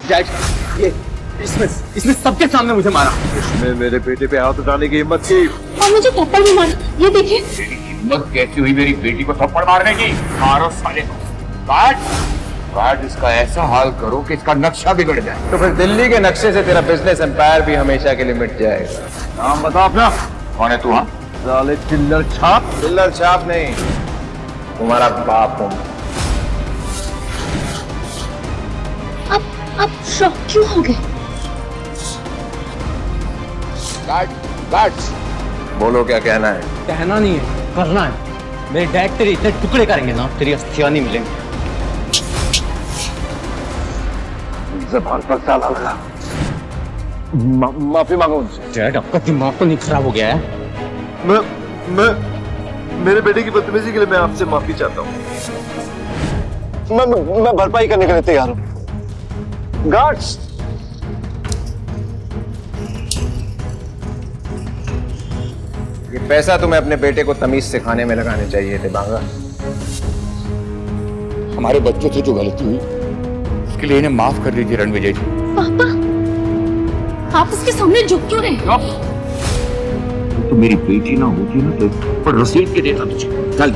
Dad ये इसने सबके सामने मुझे मारा। इसने मेरे बेटे पे हाथ उठाने की हिम्मत की और मुझे थप्पड़ भी मारा। ये देखिए। तेरी हिम्मत कैसी हुई मेरी बेटी को थप्पड़ मारने की? मारो साले को। काट इसका ऐसा हाल करो कि इसका नक्शा बिगड़ जाए। तो फिर दिल्ली के नक्शे से तेरा बिजनेस एम्पायर भी हमेशा के लिए मिट जाएगा। नाम बता अपना। कौन है तू? हाँ साले चिल्लर छाप नहीं, तुम्हारा बाप हूँ। अब शॉक क्यों हो गए? बोलो क्या कहना है? कहना नहीं है, करना है। मेरे डैड तेरे इतने टुकड़े करेंगे ना, तेरी अस्थियां नहीं मिलेंगी। ज़बान पर ताला लगा। माफी मांगो उनसे। डैड आपका दिमाग तो नहीं खराब हो गया है? मैं मेरे बेटे की बदतमीजी के लिए मैं आपसे माफी चाहता हूँ। मैं भरपाई करने के लिए तैयार हूँ। गार्ड्स, ये पैसा तुम्हें अपने बेटे को तमीज सिखाने में लगाने चाहिए थे बांगा। हमारे बच्चों से जो गलती हुई उसके लिए इन्हें माफ कर दीजिए रणविजय जी। पापा, आप उसके सामने झुक क्यों रहे? तो मेरी बेटी ना होती ना तो पर रसीद के देता तुझे। चल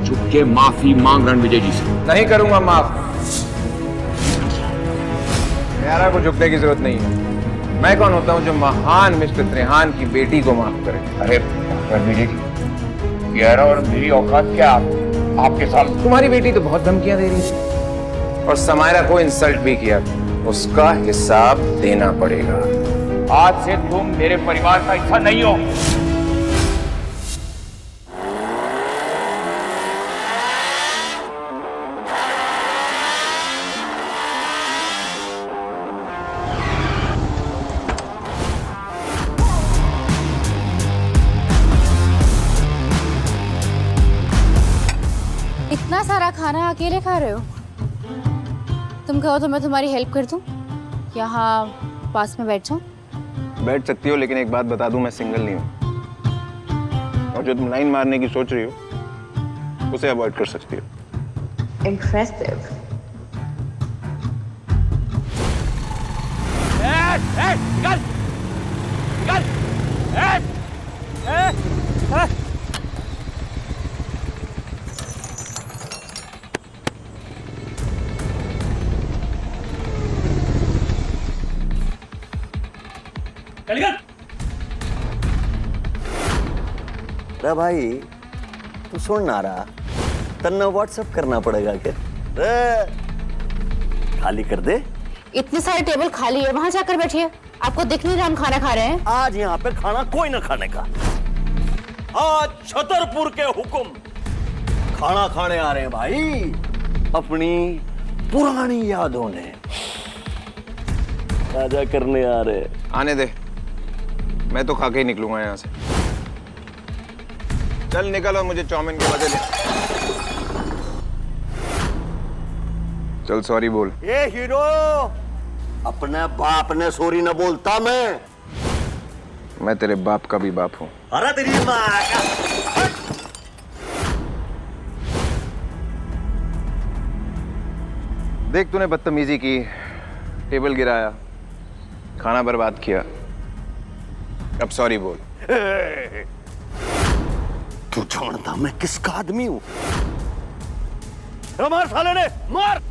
झुक के माफी मांग रणविजय जी से। नहीं करूंगा माफ। यारा को झुकने की जरूरत नहीं है। मैं कौन होता हूँ जो महान मिस्टर त्रेहान की बेटी को माफ करे? अरे रणविजय जी, यारा और मेरी औकात क्या आपके साथ? तुम्हारी बेटी तो बहुत धमकियां दे रही थी और समायरा को इंसल्ट भी किया। उसका हिसाब देना पड़ेगा। आज से तुम मेरे परिवार का हिस्सा नहीं हो। इतना सारा खाना अकेले खा रहे हो? तुम कहो तो मैं तुम्हारी हेल्प कर दूं? यहाँ पास में बैठ जाओ। बैठ सकती हो, लेकिन एक बात बता दूं, मैं सिंगल नहीं हूं। और जो तुम लाइन मारने की सोच रही हो उसे अवॉइड कर सकती हो। इम्प्रेसिव। अरे भाई तू सुन ना रहा, तन्ना व्हाट्सएप करना पड़ेगा क्या? खाली कर दे। इतने सारे टेबल खाली है, वहां जाकर बैठिए। आपको दिख नहीं रहा हम खाना खा रहे हैं? आज यहाँ पे खाना कोई ना खाने का। आज छतरपुर के हुक्म खाना खाने आ रहे हैं भाई, अपनी पुरानी यादों ने ताजा करने आ रहे। आने दे, मैं तो खा के ही निकलूंगा यहाँ से। चल निकल और मुझे चाउमीन के मजे ले। चल सॉरी बोल। ये हीरो अपने बाप ने सॉरी न बोलता। मैं तेरे बाप का भी बाप हूँ। अरे तेरी माँ का। देख, तूने बदतमीजी की, टेबल गिराया, खाना बर्बाद किया। अब सॉरी बोल। तू जानता मैं किसका आदमी हूं? मार साले ने, मार।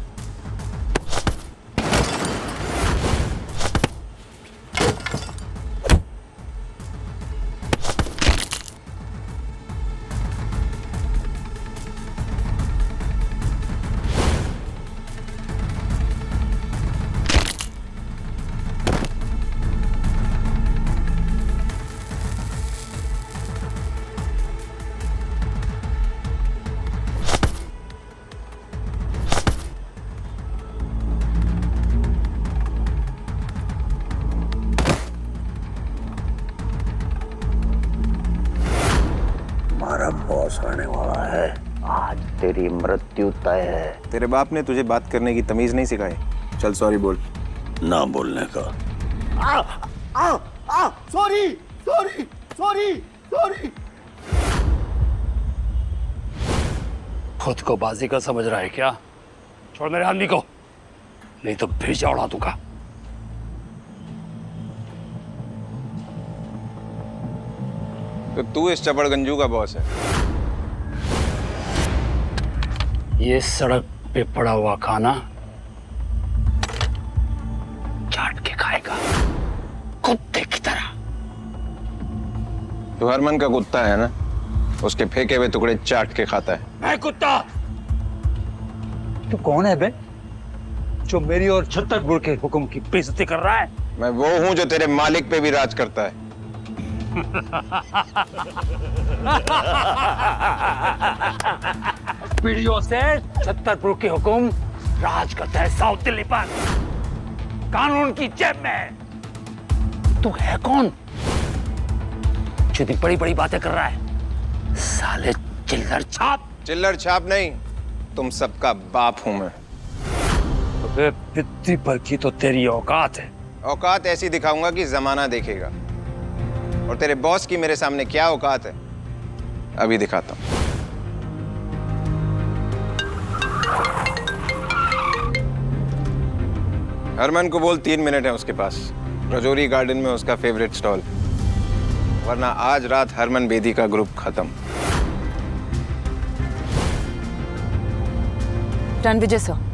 बॉस आने वाला है, आज तेरी मृत्यु तय है। तेरे बाप ने तुझे बात करने की तमीज नहीं सिखाई? चल सॉरी बोल। ना बोलने का। Sorry sorry sorry sorry. खुद को बाजी का समझ रहा है क्या? छोड़ मेरे आदमी को। नहीं तो भेजा उड़ा दूंगा। तो तू इस चपड़गंजू का बॉस है? ये सड़क पे पड़ा हुआ खाना चाट के खाएगा, कुत्ते की तरह। तू हरमन का कुत्ता है ना? उसके फेंके हुए टुकड़े चाट के खाता है। मैं कुत्ता? तू कौन है बे जो मेरी और छतरपुर के हुक्म की बेइज्जती कर रहा है? मैं वो हूं जो तेरे मालिक पे भी राज करता है। पीढ़ियों से छतरपुर के हुक्म राज करता है साउथ दिल्ली पर, कानून की जेब में। तू है कौन जो इतनी बड़ी बड़ी बातें कर रहा है? साले चिल्लर छाप। चिल्लर छाप नहीं, तुम सबका बाप हूं मैं। अबे पित्ती पर की तो तेरी औकात है। औकात ऐसी दिखाऊंगा कि जमाना देखेगा। और तेरे बॉस की मेरे सामने क्या औकात है, अभी दिखाता हूं। हरमन को बोल 3 मिनट है उसके पास, रजौरी गार्डन में उसका फेवरेट स्टॉल, वरना आज रात हरमन बेदी का ग्रुप खत्म। रणविजय सर,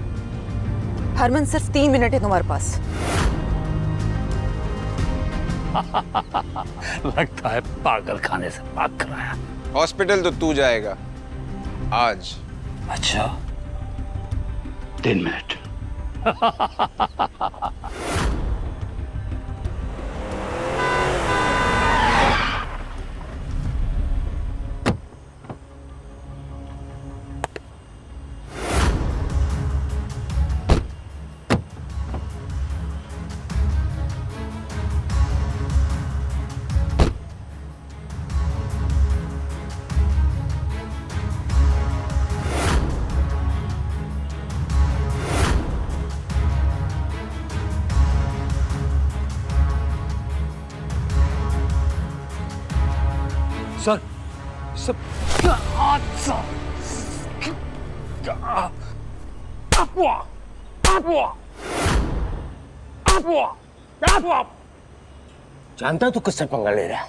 हरमन सिर्फ 3 मिनट है तुम्हारे पास। लगता है पागल खाने से भाग कर आया। हॉस्पिटल तो तू जाएगा आज। अच्छा 3 मिनट। सर सब जानता तू किससे पंगा ले रहा है?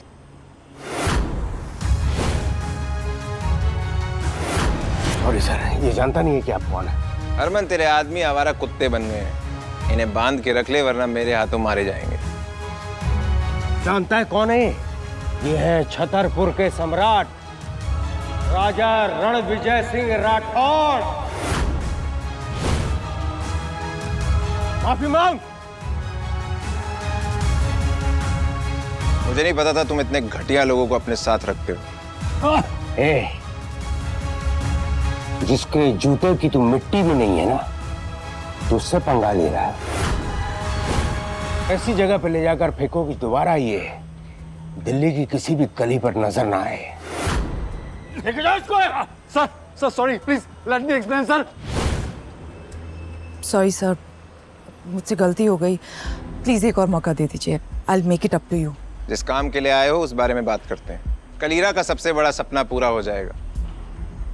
सॉरी सर, ये जानता नहीं है कि आप कौन है। हरमन तेरे आदमी आवारा कुत्ते बन गए हैं, इन्हें बांध के रख ले वरना मेरे हाथों मारे जाएंगे। जानता है कौन है? ये है छतरपुर के सम्राट राजा रणविजय सिंह राठौड़। माफी मांग। मुझे नहीं पता था तुम इतने घटिया लोगों को अपने साथ रखते हो। जिसके जूते की तू मिट्टी भी नहीं है ना, तो उससे पंगा ले रहा है। ऐसी जगह पे ले जाकर फेंको कि दोबारा ये दिल्ली की किसी भी गली पर नजर ना आए। लेके जाओ इसको। Sir sorry, please let me explain sir. Sorry sir, मुझसे गलती हो गई, प्लीज एक और मौका दे दीजिए। I will make it up to you. जिस काम के लिए आए हो उस बारे में बात करते हैं। कलीरा का सबसे बड़ा सपना पूरा हो जाएगा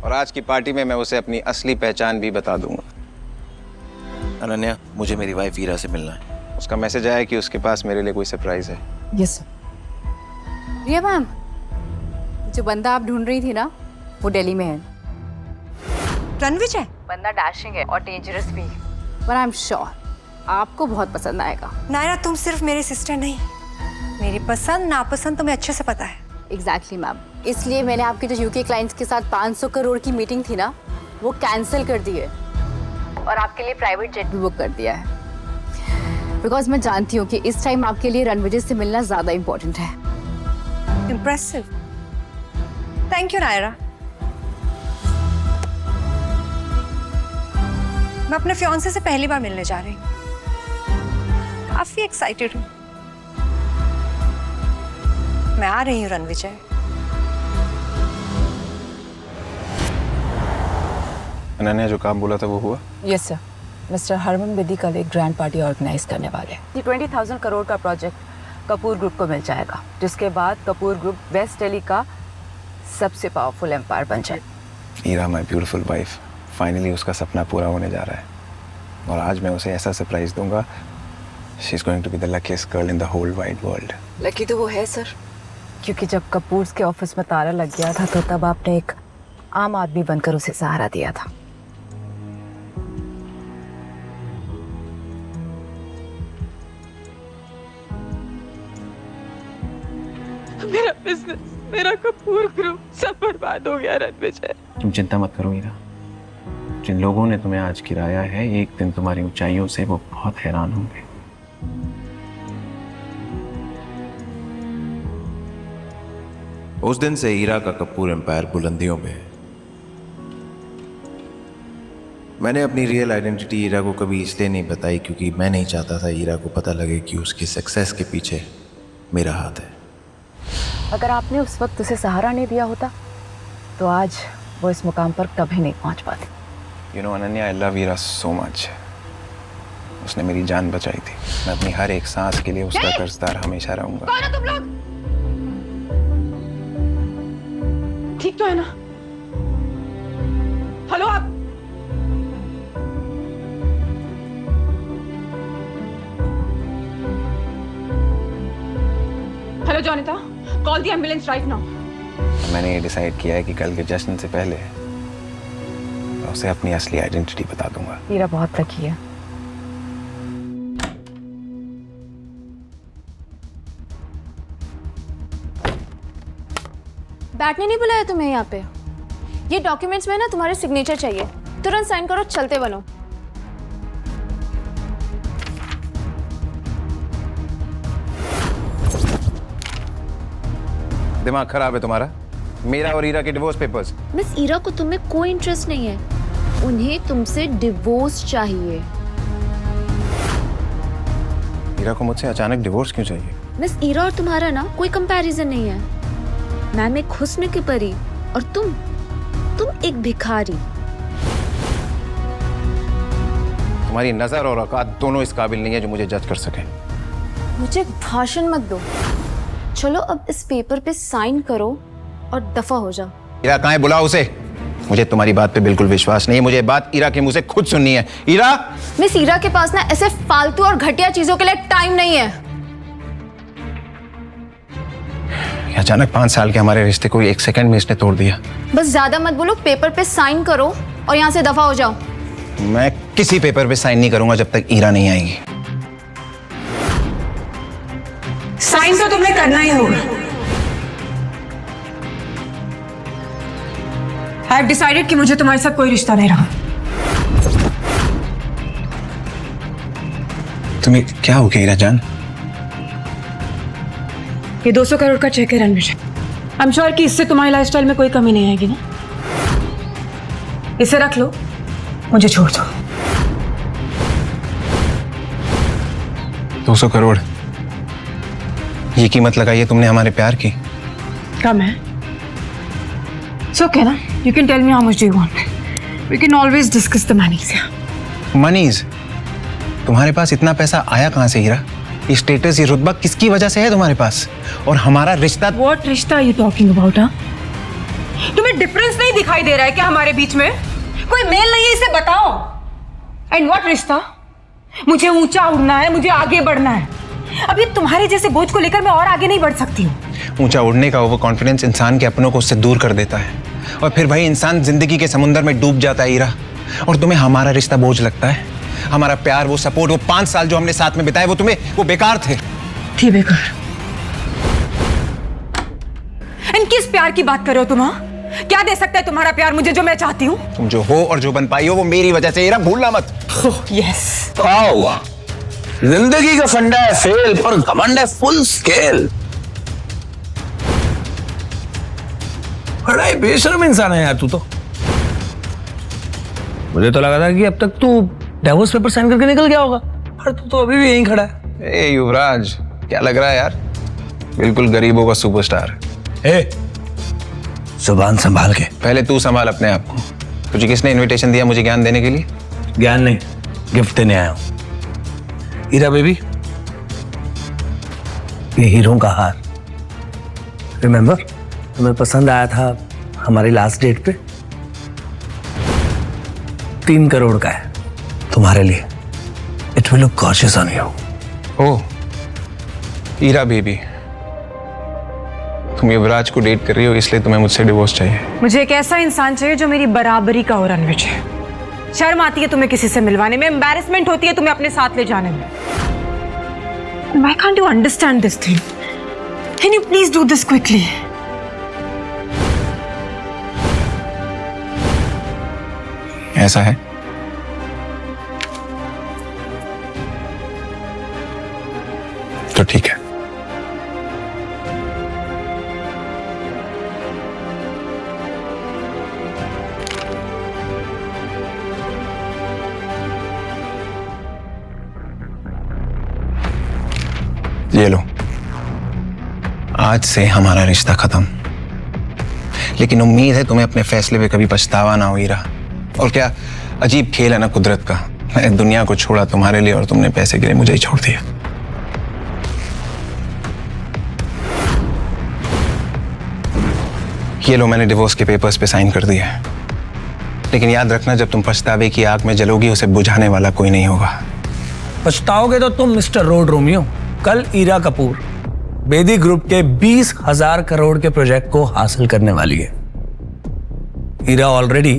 और आज की पार्टी में मैं उसे अपनी असली पहचान भी बता दूंगा। अनन्या, मुझे मेरी वाइफ वीरा से मिलना है। उसका मैसेज आया कि उसके पास मेरे लिए कोई सरप्राइज है। Yes sir. रिया मैम, जो बंदा आप ढूंढ रही थी ना, वो दिल्ली में है। रणविजय? बंदा डैशिंग है और डेंजरस भी, पर आई एम श्योर आपको बहुत पसंद आएगा। नायरा, तुम सिर्फ मेरी सिस्टर नहीं, मेरी पसंद नापसंद तुम्हें अच्छे से पता है। एग्जैक्टली मैम, इसलिए मैंने आपके जो यूके क्लाइंट्स के साथ 500 करोड़ की मीटिंग थी ना, वो कैंसिल कर दी है और आपके लिए प्राइवेट जेट भी बुक कर दिया है। बिकॉज मैं जानती हूँ कि इस टाइम आपके लिए रणविजय से मिलना ज्यादा इम्पोर्टेंट है। Impressive, thank you Naira. मैं अपने फियांसे से पहली बार मिलने जा रही हूँ, काफी एक्साइटेड हूँ। मैं आ रही हूँ रणविजय। अनन्या, जो काम बोला था वो हुआ? Yes sir, mister Harman Bedi कल एक ग्रैंड पार्टी ऑर्गेनाइज करने वाले हैं। ये 20,000 करोड़ का प्रोजेक्ट कपूर ग्रुप को मिल जाएगा, जिसके बाद कपूर ग्रुप वेस्ट दिल्ली का सबसे पावरफुल एम्पायर बन जाए। वीरा, माय ब्यूटीफुल वाइफ, फाइनली उसका सपना पूरा होने जा रहा है। और आज मैं उसे ऐसा सरप्राइज दूंगा, she is going to be the luckiest girl in the whole wide world. Lucky तो वो है सर, क्योंकि जब कपूर्स के ऑफिस में ताला लग गया था तो तब आपने एक आम आदमी बनकर उसे सहारा दिया था। मेरा बिजनेस, मेरा कपूर ग्रुप सब बर्बाद हो गया रणविजय। तुम चिंता मत करो हीरा, जिन लोगों ने तुम्हें आज गिराया है एक दिन तुम्हारी ऊंचाइयों से वो बहुत हैरान होंगे। उस दिन से हीरा का कपूर एम्पायर बुलंदियों में है। मैंने अपनी रियल आइडेंटिटी हीरा को कभी इसलिए नहीं बताई क्योंकि मैं नहीं चाहता था हीरा को पता लगे कि उसकी सक्सेस के पीछे मेरा हाथ है। अगर आपने उस वक्त उसे सहारा नहीं दिया होता तो आज वो इस मुकाम पर कभी नहीं पहुंच पाती। You know Ananya, I love Heera so much. उसने मेरी जान बचाई थी। मैं अपनी हर एक सांस के लिए उसका कर्जदार हमेशा रहूंगा। कौन हो तुम लोग? ठीक तो है ना? हेलो आप? Hello Jonita, call the ambulance right now. मैंने ये डिसाइड किया है कि कल के जश्न से पहले मैं उसे अपनी असली आइडेंटिटी बता दूंगा। हीरा बहुत लकी है। बैठने नहीं बुलाया तुम्हें यहाँ पे। ये डॉक्यूमेंट्स में ना तुम्हारे सिग्नेचर चाहिए, तुरंत साइन करो, चलते बनो। दिमाग खराब है तुम्हारा? मेरा और हीरा के डिवोर्स पेपर्स। मिस ईरा को तुम्हें कोई इंटरेस्ट नहीं है, उन्हें तुमसे डिवोर्स चाहिए। हीरा को मुझसे अचानक डिवोर्स क्यों चाहिए? मिस ईरा और तुम्हारा ना कोई कंपैरिजन नहीं है। मैम एक हुस्न की परी और तुम एक भिखारी। तुम्हारी नजर और औकात दोनों इस काबिल नहीं है जो मुझे जज कर सके। मुझे भाषण मत दो, चलो अब इस पेपर पे साइन करो और दफा हो जाओ। हीरा कहाँ है? बुलाओ उसे। मुझे तुम्हारी बात पे बिल्कुल विश्वास नहीं है, मुझे बात हीरा के मुंह से खुद सुननी है। हीरा! मिस ईरा के पास ना ऐसे फालतू और घटिया चीजों के लिए टाइम नहीं है। अचानक 5 साल के हमारे रिश्ते को 1 सेकंड में इसने तोड़ दिया। बस ज्यादा मत बोलो, पेपर पे साइन करो और यहाँ से दफा हो जाओ। मैं किसी पेपर पे साइन नहीं करूंगा जब तक हीरा नहीं आएगी। साइन तो तुम्हें करना ही होगा। आई हैव डिसाइडेड कि मुझे तुम्हारे साथ कोई रिश्ता नहीं रहा। तुम्हें क्या हो गया हीरा जान? ये 200 करोड़ का चेक है रणविजय। आई एम श्योर कि इससे तुम्हारी लाइफस्टाइल में कोई कमी नहीं आएगी ना। इसे रख लो, मुझे छोड़ दो। 200 करोड़, ये कीमत लगाई है तुमने हमारे प्यार की? कम है? सो ओके ना, you can tell me how much do you want. We can always discuss the moneys. Moneys? तुम्हारे पास इतना पैसा आया कहां से हीरा? ये स्टेटस, ये रुतबा किसकी वजह से है तुम्हारे पास? और हमारा रिश्ता? व्हाट रिश्ता आर यू टॉकिंग अबाउट? तुम्हें डिफरेंस नहीं दिखाई दे रहा है क्या हमारे बीच में? कोई मेल नहीं है, इसे बताओ। एंड व्हाट रिश्ता? मुझे ऊंचा उड़ना है, मुझे आगे बढ़ना है। अभी तुम्हारे जैसे बोझ को लेकर मैं और आगे नहीं बढ़ सकती हूँ। ऊंचा उड़ने का ओवर कॉन्फिडेंस इंसान के अपनों को उससे दूर कर देता है और फिर वही इंसान जिंदगी के समुंदर में डूब जाता है हीरा। और तुम्हें हमारा रिश्ता बोझ लगता है? हमारा प्यार, वो सपोर्ट, वो 5 साल जो हमने साथ में बिताए, वो तुम्हें वो बेकार थे? थी बेकार। एंड किस प्यार की बात कर रहे हो तुम? क्या दे सकता है तुम्हारा प्यार मुझे जो मैं चाहती हूँ? तुम जो हो और जो बन पाई हो वो मेरी वजह से हीरा, भूलना मत। यस। क्या हुआ? जिंदगी का फंडा है फेल, पर घमंड है फुल स्केल। बड़ा ही बेशर्म इंसान है यार तू तो। मुझे तो लगा था कि अब तक तू डिवोर्स पेपर साइन करके निकल गया होगा, पर तू तो अभी भी यहीं खड़ा है। ए युवराज, क्या लग रहा है यार? बिल्कुल गरीबों का सुपरस्टार। जुबान संभाल के। पहले तू संभाल अपने आप को। तुझे किसने इनविटेशन दिया मुझे ज्ञान देने के लिए? ज्ञान नहीं, गिफ्ट देने आया हूं। हीरा बेबी, ये हीरों का हार, रिमेंबर? तुम्हें पसंद आया था हमारी लास्ट डेट पे। 3 करोड़ का है तुम्हारे लिए। will look gorgeous on you. Oh Ira baby, तुम युवराज को डेट कर रही हो इसलिए तुम्हें मुझसे डिवोर्स चाहिए? मुझे एक ऐसा इंसान चाहिए जो मेरी बराबरी का हो रणवीर। शर्म आती है तुम्हें किसी से मिलवाने में, एम्बैरेसमेंट होती है तुम्हें अपने साथ ले जाने में। Why can't you understand this thing? Can you please do this quickly? ऐसा है? तो ठीक है। ये लो, आज से हमारा रिश्ता खत्म। लेकिन उम्मीद है तुम्हें अपने फैसले पे कभी पछतावा ना हो ईरा। और क्या अजीब खेल है ना कुदरत का, मैंने दुनिया को छोड़ा तुम्हारे लिए और तुमने पैसे के लिए मुझे ही छोड़ दिया। ये लो, मैंने डिवोर्स के पेपर्स पे साइन कर दिया। लेकिन याद रखना, जब तुम पछतावे की आग में जलोगी उसे बुझाने वाला कोई नहीं होगा। पछताओगे तो तुम मिस्टर रोड रोमियो। कल ईरा कपूर बेदी ग्रुप के 20,000 करोड़ के प्रोजेक्ट को हासिल करने वाली है। ईरा ऑलरेडी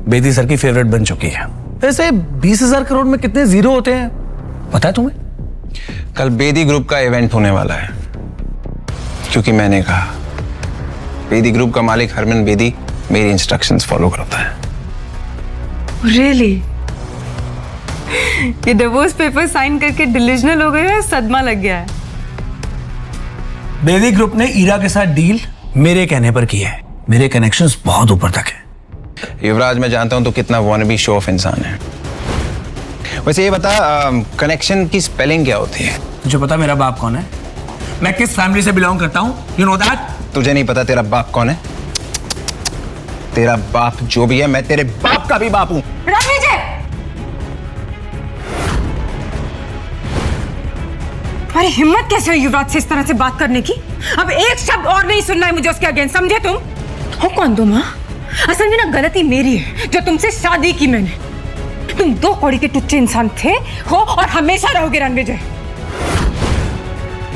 बेदी सर की फेवरेट बन चुकी है। वैसे 20,000 करोड़ में कितने जीरो होते हैं पता है तुम्हें? कल बेदी ग्रुप का इवेंट होने वाला है, क्योंकि मैंने कहा। बेदी ग्रुप का मालिक हरमन बेदी मेरी इंस्ट्रक्शंस फॉलो करता है। Really? ये डिवोर्स पेपर साइन करके डिलीजनल हो गए, सदमा लग गया है। बेदी ग्रुप ने ईरा के साथ डील मेरे कहने पर की है। मेरे कनेक्शंस बहुत ऊपर तक है। युवराज, मैं जानता हूं तो कितना वॉनबी शो ऑफ इंसान है। वैसे ये बता, कनेक्शन की स्पेलिंग क्या होती है? तुझे पता मेरा बाप कौन है? मैं किस फैमिली से बिलोंग करता हूं? You know that? तुझे नहीं पता तेरा बाप कौन है? तेरा बाप जो भी है, मैं तेरे बाप का भी बाप हूं। तुम्हारी हिम्मत कैसे हुई युवराज से इस तरह से बात करने की? अब एक शब्द और नहीं सुनना है मुझे उसके अगेंस्ट, समझे तुम? हो कौन तुम? असल में ना गलती मेरी है जो तुमसे शादी की मैंने। तुम दो कौड़ी के टुच्चे इंसान थे, हो और हमेशा रहोगे रणविजय।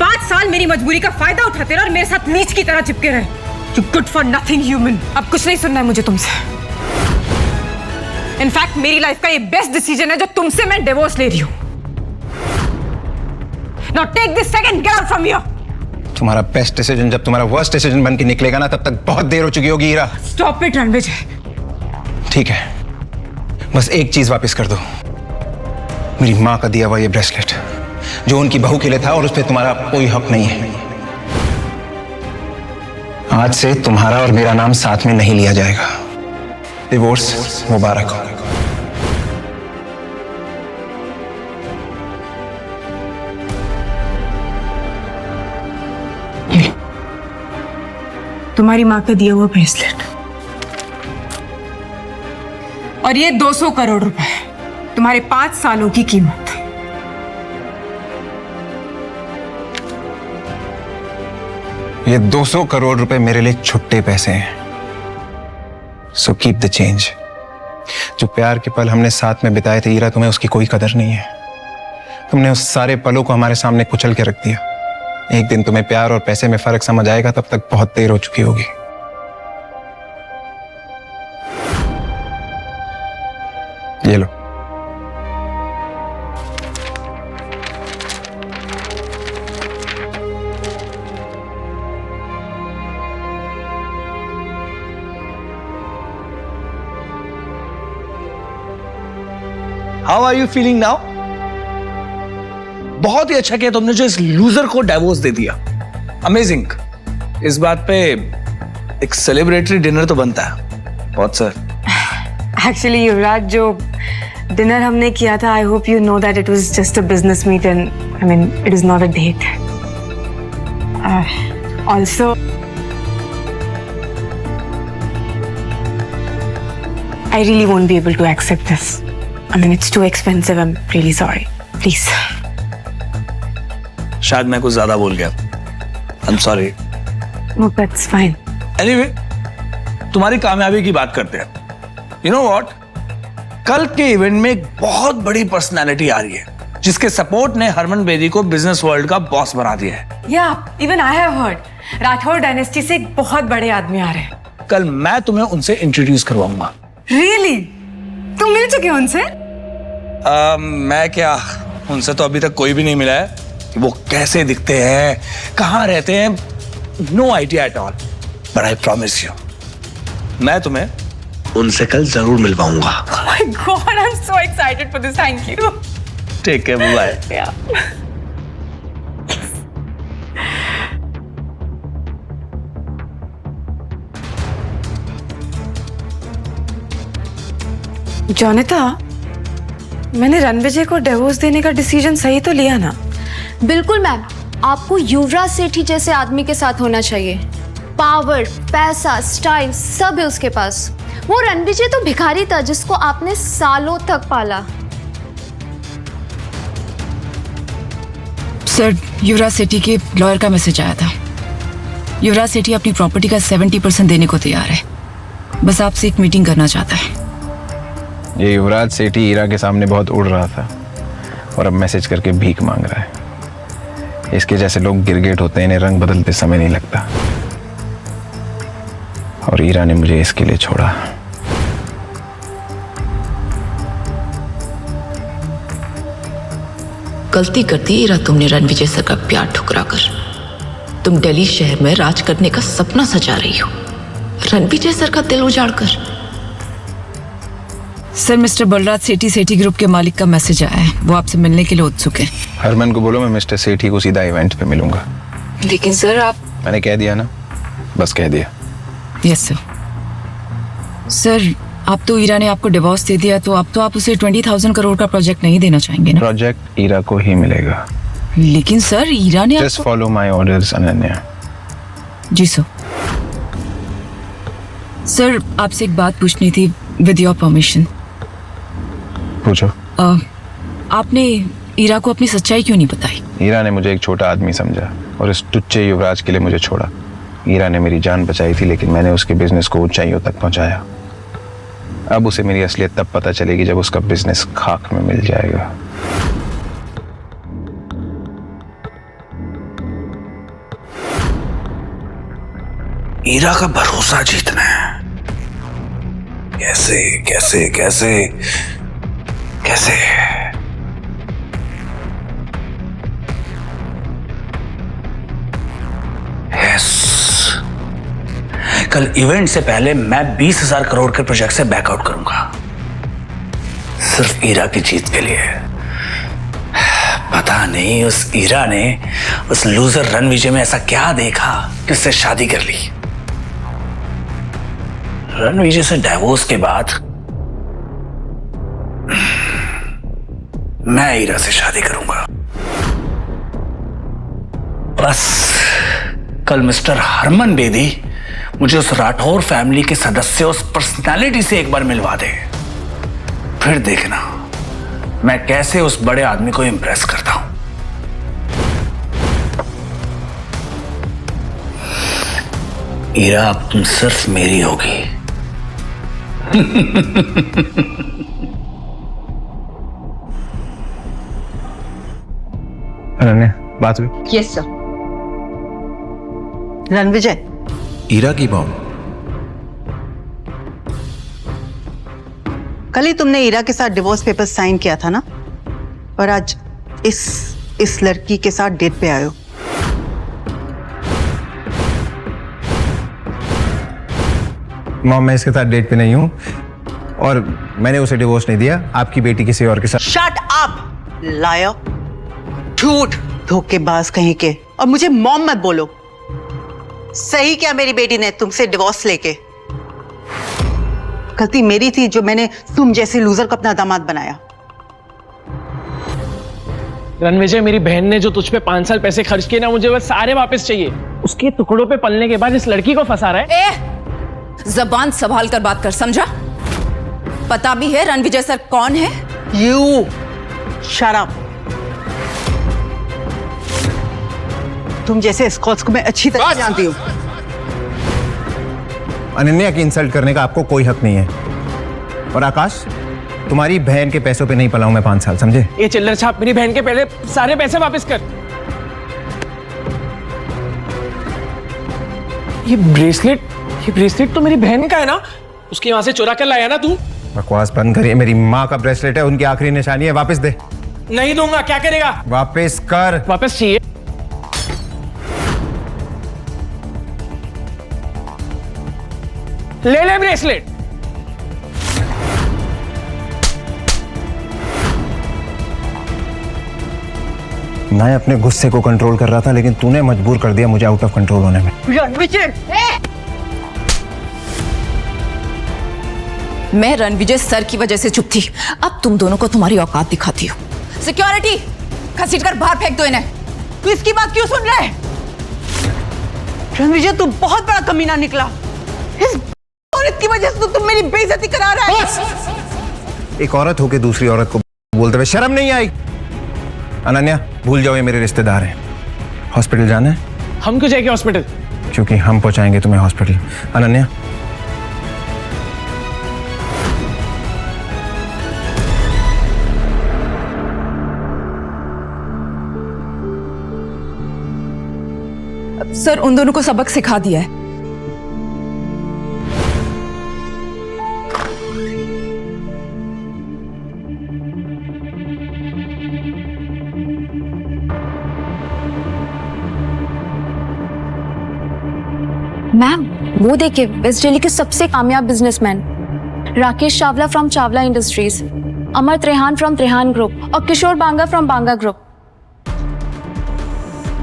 5 साल मेरी मजबूरी का फायदा उठाते रहे और मेरे साथ नीच की तरह चिपके रहे। You good for nothing human। अब कुछ नहीं सुनना है मुझे तुमसे। इनफैक्ट मेरी लाइफ का ये बेस्ट डिसीजन है जो तुमसे मैं डिवोर्स ले रही हूँ। Now take this second, get out from here। तुम्हारा बेस्ट डिसीजन जब तुम्हारा वर्स्ट डिसीजन बन के निकलेगा ना, तब तक बहुत देर हो चुकी होगी ईरा। Stop it Ranvijay. ठीक है, बस एक चीज वापस कर दो, मेरी माँ का दिया हुआ ये ब्रेसलेट जो उनकी बहू के लिए था, और उस पर तुम्हारा कोई हक नहीं है। आज से तुम्हारा और मेरा नाम साथ में नहीं लिया जाएगा। डिवोर्स मुबारक हो। तुम्हारी माँ का दिया हुआ ब्रेसलेट और ये 200 करोड़ रुपए, तुम्हारे 5 सालों की कीमत। ये 200 करोड़ रुपए मेरे लिए छुट्टे पैसे हैं। So keep the change. जो प्यार के पल हमने साथ में बिताए थे ईरा, तुम्हें उसकी कोई कदर नहीं है। तुमने उस सारे पलों को हमारे सामने कुचल के रख दिया। एक दिन तुम्हें प्यार और पैसे में फर्क समझ आएगा, तब तक बहुत देर हो चुकी होगी। ये लो। How are you feeling now? बहुत ही अच्छा किया तुमने जो इस लूजर को डिवोर्स दे दिया। अमेजिंग। इस बात पे एक सेलिब्रेटरी डिनर तो बनता है। बहुत सर। एक्चुअली युवराज, जो डिनर हमने किया था, I hope you know that it was just a business meet and I mean it is not a date. Also I really won't be able to accept this. I mean, it's too expensive. I'm really sorry. Please. शायद मैं कुछ ज्यादा बोल गया। I'm sorry. No, that's fine. Anyway, तुम्हारी कामयाबी की बात करते हैं। You know what? कल के इवेंट में एक बहुत बड़ी पर्सनालिटी आ रही है। जिसके सपोर्ट ने हरमन बेदी को बिजनेस वर्ल्ड का बॉस बना दिया है। या even I have heard Rathore dynasty से एक बहुत बड़े आदमी आ रहे हैं। कल मैं तुम्हें उनसे इंट्रोड्यूस करवाऊंगा। रियली? तुम मिल चुके हो उनसे? मैं क्या, उनसे तो अभी तक कोई भी नहीं मिला है। वो कैसे दिखते हैं, कहाँ रहते हैं, no idea at all. But I promise you, मैं तुम्हें उनसे कल जरूर मिलवाऊंगा। Oh my God, I'm so excited for this. Thank you. Take care, bye. Yeah. Jonita, मैंने रणविजय को डिवोर्स देने का डिसीजन सही तो लिया ना? बिल्कुल मैम, आपको युवराज सेठी जैसे आदमी के साथ होना चाहिए। पावर, पैसा, स्टाइल सब है उसके पास। वो रणविजय तो भिखारी था जिसको आपने सालों तक पाला। सर, युवराज सेठी के लॉयर का मैसेज आया था। युवराज सेठी अपनी प्रॉपर्टी का 70% देने को तैयार है। बस आपसे एक मीटिंग करना चाहता है। ये युवराज सेठी ईरा के सामने बहुत उड़ रहा था और अब मैसेज करके भीख मांग रहा है। इसके जैसे लोग गिरगिट होते हैं, इन्हें रंग बदलते समय नहीं लगता। और ईरा ने मुझे इसके लिए छोड़ा। गलती करती ईरा तुमने रणविजय सर का प्यार ठुकरा कर। तुम दिल्ली शहर में राज करने का सपना सजा रही हो, रणविजय सर का दिल उजाड़ कर। सर, मिस्टर बलराज सेठी सेठी ग्रुप के मालिक का मैसेज आया है। वो आपसे मिलने के लिए उत्सुक है। हरमन को बोलो मैं मिस्टर सेठी को सीधा इवेंट पे मिलूंगा। लेकिन सर आप... मैंने कह दिया ना, बस कह दिया। Yes sir. सर, अब तो ईरा ने आपको डिवोर्स दे दिया, तो अब तो आप उसे 20,000 करोड़ का प्रोजेक्ट नहीं देना चाहेंगे ना? प्रोजेक्ट ईरा को ही मिलेगा। लेकिन सर, ईरा ने just follow my orders Ananya. जी सर। सर, आपसे एक बात पूछनी थी, विद योर परमिशन। पूछो। आपने ईरा को अपनी सच्चाई क्यों नहीं बताई? ईरा ने मुझे एक छोटा आदमी समझा और इस टुच्चे युवराज के लिए मुझे छोड़ा। ईरा ने मेरी जान बचाई थी, लेकिन मैंने उसके बिजनेस को ऊंचाइयों तक पहुंचाया। अब उसे मेरी असलियत तब पता चलेगी जब उसका बिजनेस खाक में मिल जाएगा। ईरा का भरोसा जीतना है। कैसे कैसे कैसे कैसे? यस, कल इवेंट से पहले मैं 20,000 करोड़ के प्रोजेक्ट से बैकआउट करूंगा, सिर्फ ईरा की जीत के लिए। पता नहीं उस ईरा ने उस लूजर रणविजय में ऐसा क्या देखा कि उससे शादी कर ली। रणविजय से डिवोर्स के बाद मैं ईरा से शादी करूंगा। बस कल मिस्टर हरमन बेदी मुझे उस राठौर फैमिली के सदस्य, उस पर्सनालिटी से एक बार मिलवा दे, फिर देखना मैं कैसे उस बड़े आदमी को इंप्रेस करता हूं। ईरा अब तुम सिर्फ मेरी होगी। अनन्या, बात हुई? Yes sir. रणविजय, ईरा की मॉम, कल ही तुमने ईरा के साथ डिवोर्स पेपर साइन किया था ना, और आज इस लड़की के साथ डेट पे आए हो। मॉम, मैं इसके साथ डेट पे नहीं हूँ और मैंने उसे डिवोर्स नहीं दिया। आपकी बेटी किसी और के साथ। शट अप लायर, झूठ, धोखेबाज कहीं के। और मुझे मॉम मत बोलो। सही क्या मेरी बेटी ने तुमसे डिवोर्स लेके? गलती मेरी थी जो मैंने तुम जैसे लूजर को अपना दामाद बनाया। रणविजय, मेरी बहन ने जो तुझ पे 5 साल पैसे खर्च किए ना, मुझे वो सारे वापस चाहिए। उसके टुकड़ों पे पलने के बाद इस लड़की को फंसा रहा है। जबान संभाल कर बात कर, समझा? पता भी है रणविजय सर कौन है? You shut up. तुम जैसे स्कॉट्स को मैं अच्छी तरह जानती हूँ। अनन्या की इंसल्ट करने का आपको कोई हक नहीं है। और आकाश, तुम्हारी बहन के पैसों पे नहीं पला हूं मैं 5 साल, समझे? ये चिल्लर छाप मेरी बहन के पहले सारे पैसे वापस कर। ये ब्रेसलेट तो मेरी बहन का है ना? उसके वहां से चुरा कर लाया ना तू? बकवास बंद करिए। मेरी माँ का ब्रेसलेट है, उनकी आखिरी निशानी है, वापस दे। नहीं दूंगा। क्या करेगा? वापस कर। वापस चाहिए। ले ले ब्रेसलेट। मैं अपने गुस्से को कंट्रोल कर रहा था, लेकिन तूने मजबूर कर दिया मुझे आउट ऑफ कंट्रोल होने में। मैं रणविजय सर की वजह से चुप थी, अब तुम दोनों को तुम्हारी औकात दिखाती हो। सिक्योरिटी, घसीट कर बाहर फेंक दो इन्हें। तू इसकी बात क्यों सुन रहा है? रणविजय, तू बहुत बड़ा कमीना निकला। इस औरत की वजह से तो तुम मेरी बेइज्जती करा रहा है। एक औरत होके दूसरी औरत को बोलते हुए शर्म नहीं आई? अनन्या, भूल जाओ, ये मेरे रिश्तेदार हैं। हॉस्पिटल जाना है? हम क्यों जाएंगे हॉस्पिटल? क्योंकि हम पहुंचाएंगे तुम्हें हॉस्पिटल। अनन्या, सर उन दोनों को सबक सिखा दिया है। मैम, वो देखिए, वेस्ट दिल्ली के सबसे कामयाब businessman Rakesh Chawla from Chawla industries, Amar Trehan from Trehan group और Kishore Banga from Banga group.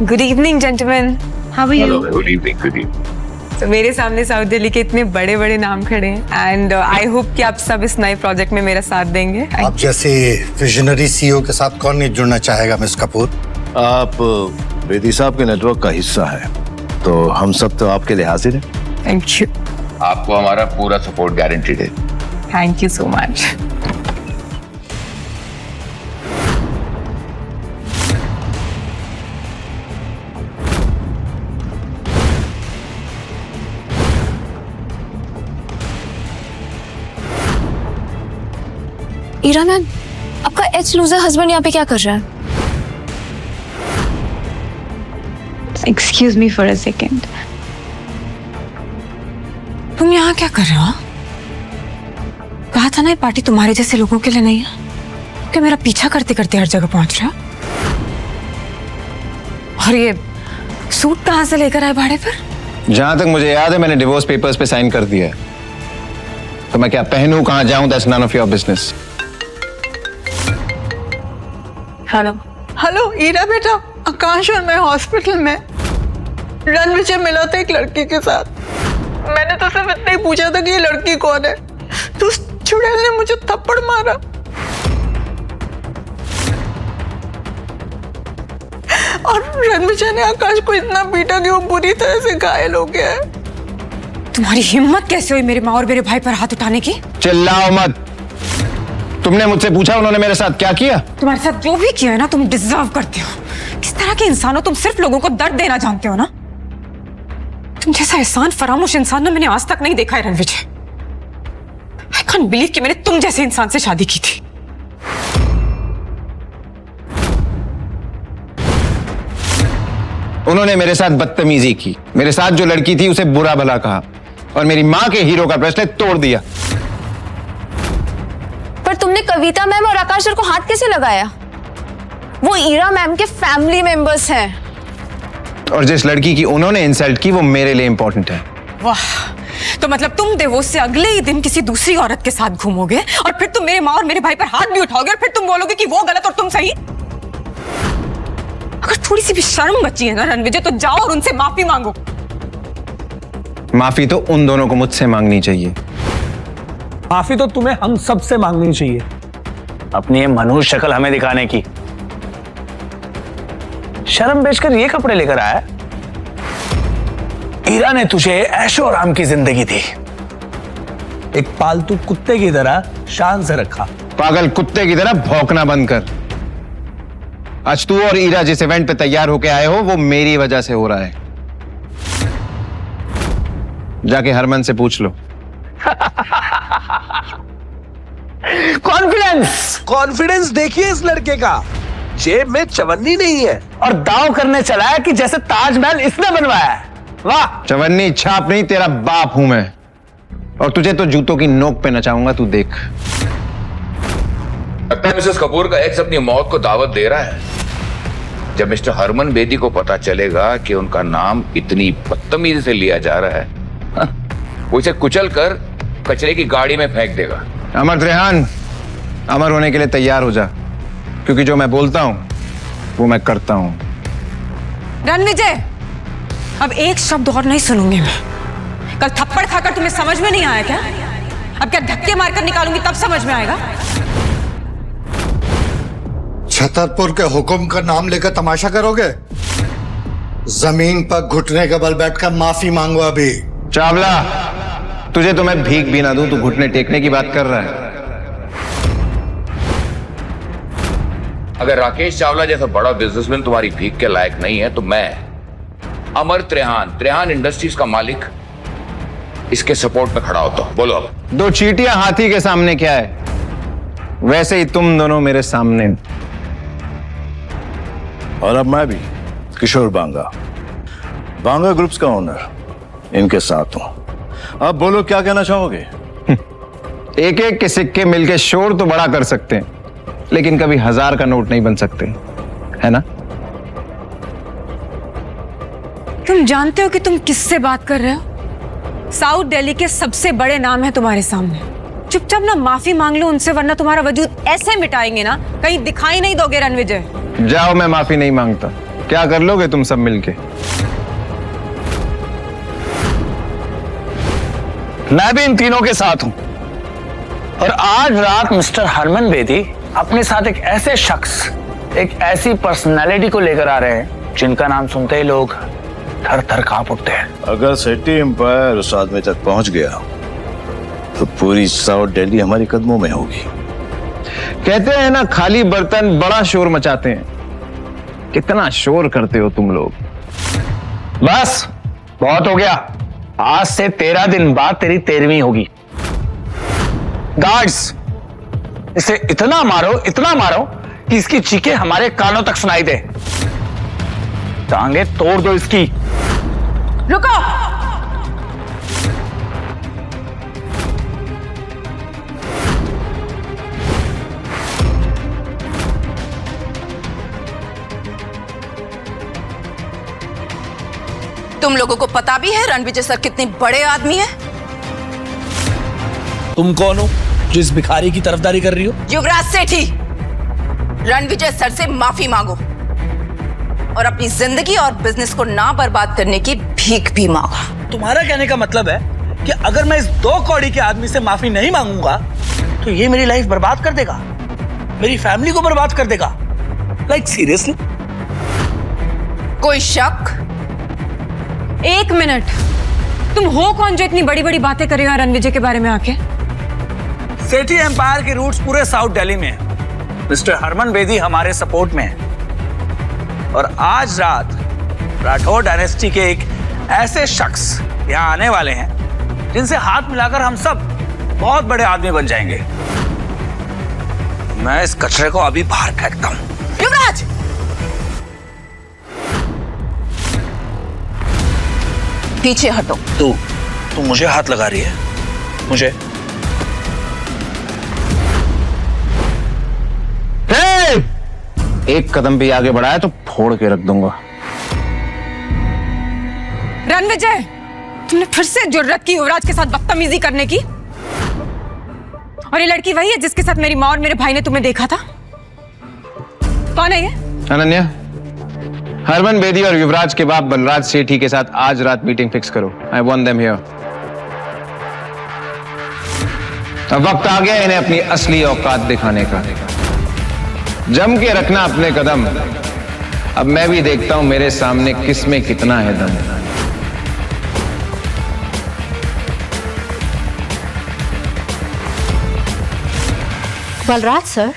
Good evening gentleman, how are you? Good evening. तो मेरे सामने साउथ दिल्ली के इतने बड़े बड़े नाम खड़े हैं एंड आई होप कि आप सब इस नए प्रोजेक्ट में मेरा साथ देंगे। आप जैसे विजनरी सीईओ के साथ कौन नहीं जुड़ना चाहेगा मिस कपूर? आप बेदी साहब के नेटवर्क का हिस्सा है, तो हम सब तो आपके लिए हाजिर हैं। Thank you. आपको हमारा पूरा सपोर्ट गारंटीड है। Thank you so much. Ira ma'am, आपका एच लूजर हस्बैंड यहाँ पे क्या कर रहा है? Excuse me for a second, तुम यहाँ क्या कर रहे हो? कहा था ना ये पार्टी तुम्हारे जैसे लोगों के लिए नहीं है, कि मेरा पीछा करते करते हर जगह पहुंच रहा। और ये सूट कहाँ से लेकर आए भाड़े पर? जहां तक मुझे याद है मैंने डिवोर्स पेपर्स पे साइन कर दिया है, तो मैं क्या पहनूं, कहां जाऊं, that's none of your business. Hello hello Ira बेटा, आकाश और मैं हॉस्पिटल में। रणविजय मिला था एक लड़की के साथ। मैंने तो सिर्फ इतना ही पूछा था कि ये लड़की कौन है, तो उस चुड़ैल ने मुझे थप्पड़ मारा। और रणविजय ने आकाश को इतना पीटा कि वो बुरी तरह से घायल हो गया है। तुम्हारी हिम्मत कैसे हुई मेरी माँ और मेरे भाई पर हाथ उठाने की? चिल्लाओ मत। तुमने मुझसे पूछा उन्होंने मेरे साथ क्या किया? तुम्हारे साथ जो भी किया है ना, तुम डिजर्व करते हो। किस तरह के इंसान हो तुम? सिर्फ लोगों को दर्द देना जानते हो ना। तुम जैसा एहसान फरामोश इंसान ना मैंने आज तक नहीं देखा है रणविजय। आई कांट बिलीव कि मैंने तुम जैसे इंसान से शादी की थी। उन्होंने मेरे साथ बदतमीजी की, मेरे साथ जो लड़की थी उसे बुरा भला कहा और मेरी माँ के हीरो का ब्रेसलेट तोड़ दिया। पर तुमने कविता मैम और आकाश सर को हाथ कैसे लगाया? वो ईरा मैम के फैमिली मेंबर्स हैं। और जिस लड़की की उन्होंने इंसल्ट की वो मेरे लिए इंपॉर्टेंट है। वाह, तो मतलब तुम डिवोर्स से अगले ही दिन किसी दूसरी औरत के साथ घूमोगे और फिर तुम मेरे माँ और मेरे भाई पर हाथ भी उठाओगे और फिर तुम बोलोगे कि वो गलत और तुम सही? अगर थोड़ी सी भी शर्म बची है ना रणविजय, तो जाओ और उनसे माफी मांगो। माफी तो उन दोनों को मुझसे मांगनी चाहिए। माफी तो तुम्हें हम सब से मांगनी चाहिए, अपनी ये मनुष्य शक्ल हमें दिखाने की। शर्म बेचकर ये कपड़े लेकर आया। ईरा ने तुझे ऐशो आराम की जिंदगी दी, एक पालतू कुत्ते की तरह शान से रखा। पागल कुत्ते की तरह भौंकना बंद कर। आज तू और ईरा जिस इवेंट पे तैयार होके आए हो वो मेरी वजह से हो रहा है। जाके हरमन से पूछ लो। कॉन्फिडेंस देखिए इस लड़के का, जेब में चवन्नी नहीं है और दाव करने चला है कि जैसे ताजमहल इसने बनवाया है। वाह! चवन्नी छाप नहीं, तेरा बाप हूं मैं, और तुझे तो जूतों की नोक पे नचाऊंगा, तू देख। लगता है मिसेस कपूर का एक्स अपनी मौत को दावत दे रहा है। जब मिस्टर हरमन बेदी को पता चलेगा कि उनका नाम इतनी बदतमीजी से लिया जा रहा है, वो इसे कुचल कर कचरे की गाड़ी में फेंक देगा। अमर त्रेहान, अमर होने के लिए तैयार हो जा, क्योंकि जो मैं बोलता हूं वो मैं करता हूं। रणविजय, अब एक शब्द और नहीं सुनूंगी मैं। कल थप्पड़ खाकर तुम्हें समझ में नहीं आया क्या? अब क्या धक्के मारकर निकालूंगी तब समझ में आएगा? छतरपुर के हुक्म का नाम लेकर तमाशा करोगे? जमीन पर घुटने के बल बैठकर माफी मांगो अभी। चावला, तुझे तो मैं भीख भी ना दूं, तू घुटने टेकने की बात कर रहा है। अगर राकेश चावला जैसा बड़ा बिजनेसमैन तुम्हारी भीख के लायक नहीं है, तो मैं अमर त्रेहान इंडस्ट्रीज का मालिक इसके सपोर्ट में खड़ा होता हूं। बोलो अब। दो चींटियां हाथी के सामने क्या है, वैसे ही तुम दोनों मेरे सामने। और अब मैं भी किशोर बांगा, बांगा ग्रुप्स का ओनर, इनके साथ हूं। अब बोलो क्या कहना चाहोगे? एक एक के सिक्के मिलके शोर तो बड़ा कर सकते हैं, लेकिन कभी 1000 का नोट नहीं बन सकते, है ना? तुम जानते हो कि तुम किससे बात कर रहे हो? साउथ दिल्ली के सबसे बड़े नाम है तुम्हारे सामने। चुपचाप ना माफी मांग लो उनसे, वरना तुम्हारा वजूद ऐसे मिटाएंगे ना, कहीं दिखाई नहीं दोगे रणविजय। जाओ, मैं माफी नहीं मांगता। क्या कर लोगे तुम सब मिलके? मैं भी इन तीनों के साथ हूं, और आज रात मिस्टर हरमन बेदी अपने साथ एक ऐसे शख्स, एक ऐसी पर्सनालिटी को लेकर आ रहे हैं जिनका नाम सुनते ही लोग थर थर कांप उठते हैं। अगर सिटी एम्पायर उस आदमी तक पहुंच गया तो पूरी साउथ दिल्ली हमारे कदमों में होगी। कहते हैं ना, खाली बर्तन बड़ा शोर मचाते हैं। कितना शोर करते हो तुम लोग। बस बहुत हो गया। आज से 13 दिन बाद तेरी 13वीं होगी। गार्ड्स, इसे इतना मारो कि इसकी चीखें हमारे कानों तक सुनाई दे। टांगे तोड़ दो इसकी। रुको! तुम लोगों को पता भी है रणविजय सर कितने बड़े आदमी हैं? तुम कौन हो जिस भिखारी की तरफदारी कर रही हो? युवराज सेठी, रणविजय सर से माफी मांगो और अपनी जिंदगी और बिजनेस को ना बर्बाद करने की भीख भी मांगो। तुम्हारा कहने का मतलब है कि अगर मैं इस 2 कौड़ी के आदमी से माफी नहीं मांगूंगा तो ये मेरी लाइफ बर्बाद कर देगा, मेरी फैमिली को बर्बाद कर देगा। Like seriously? कोई शक? 1 मिनट, तुम हो कौन जो इतनी बड़ी बड़ी बातें कर रहे हो रणविजय के बारे में आके? सेठी एम्पायर के रूट्स पूरे साउथ दिल्ली में है। मिस्टर हरमन बेदी हमारे सपोर्ट में है, और आज रात राठौर डायनेस्टी के एक ऐसे शख्स यहाँ आने वाले हैं जिनसे हाथ मिलाकर हम सब बहुत बड़े आदमी बन जाएंगे। मैं इस कचरे को अभी बाहर फेंकता हूँ। युवराज! पीछे हटो। तू मुझे हाथ लगा रही है? मुझे? एक कदम भी आगे बढ़ाया तो फोड़ के रख दूंगा। रणविजय, तुमने फिर से जुर्रत की युवराज के साथ बदतमीजी करने की। और ये लड़की वही है जिसके साथ मेरी माँ और मेरे भाई ने तुम्हें देखा था? कौन है ये? अनन्या, हरमन बेदी और युवराज के बाप बलराज सेठी के साथ आज रात मीटिंग फिक्स करो। I want them here. अब वक्त आ गया इन्हें अपनी असली औकात दिखाने का। जम के रखना अपने कदम। अब मैं भी देखता हूं मेरे सामने किसमें कितना है दम। बलराज सर,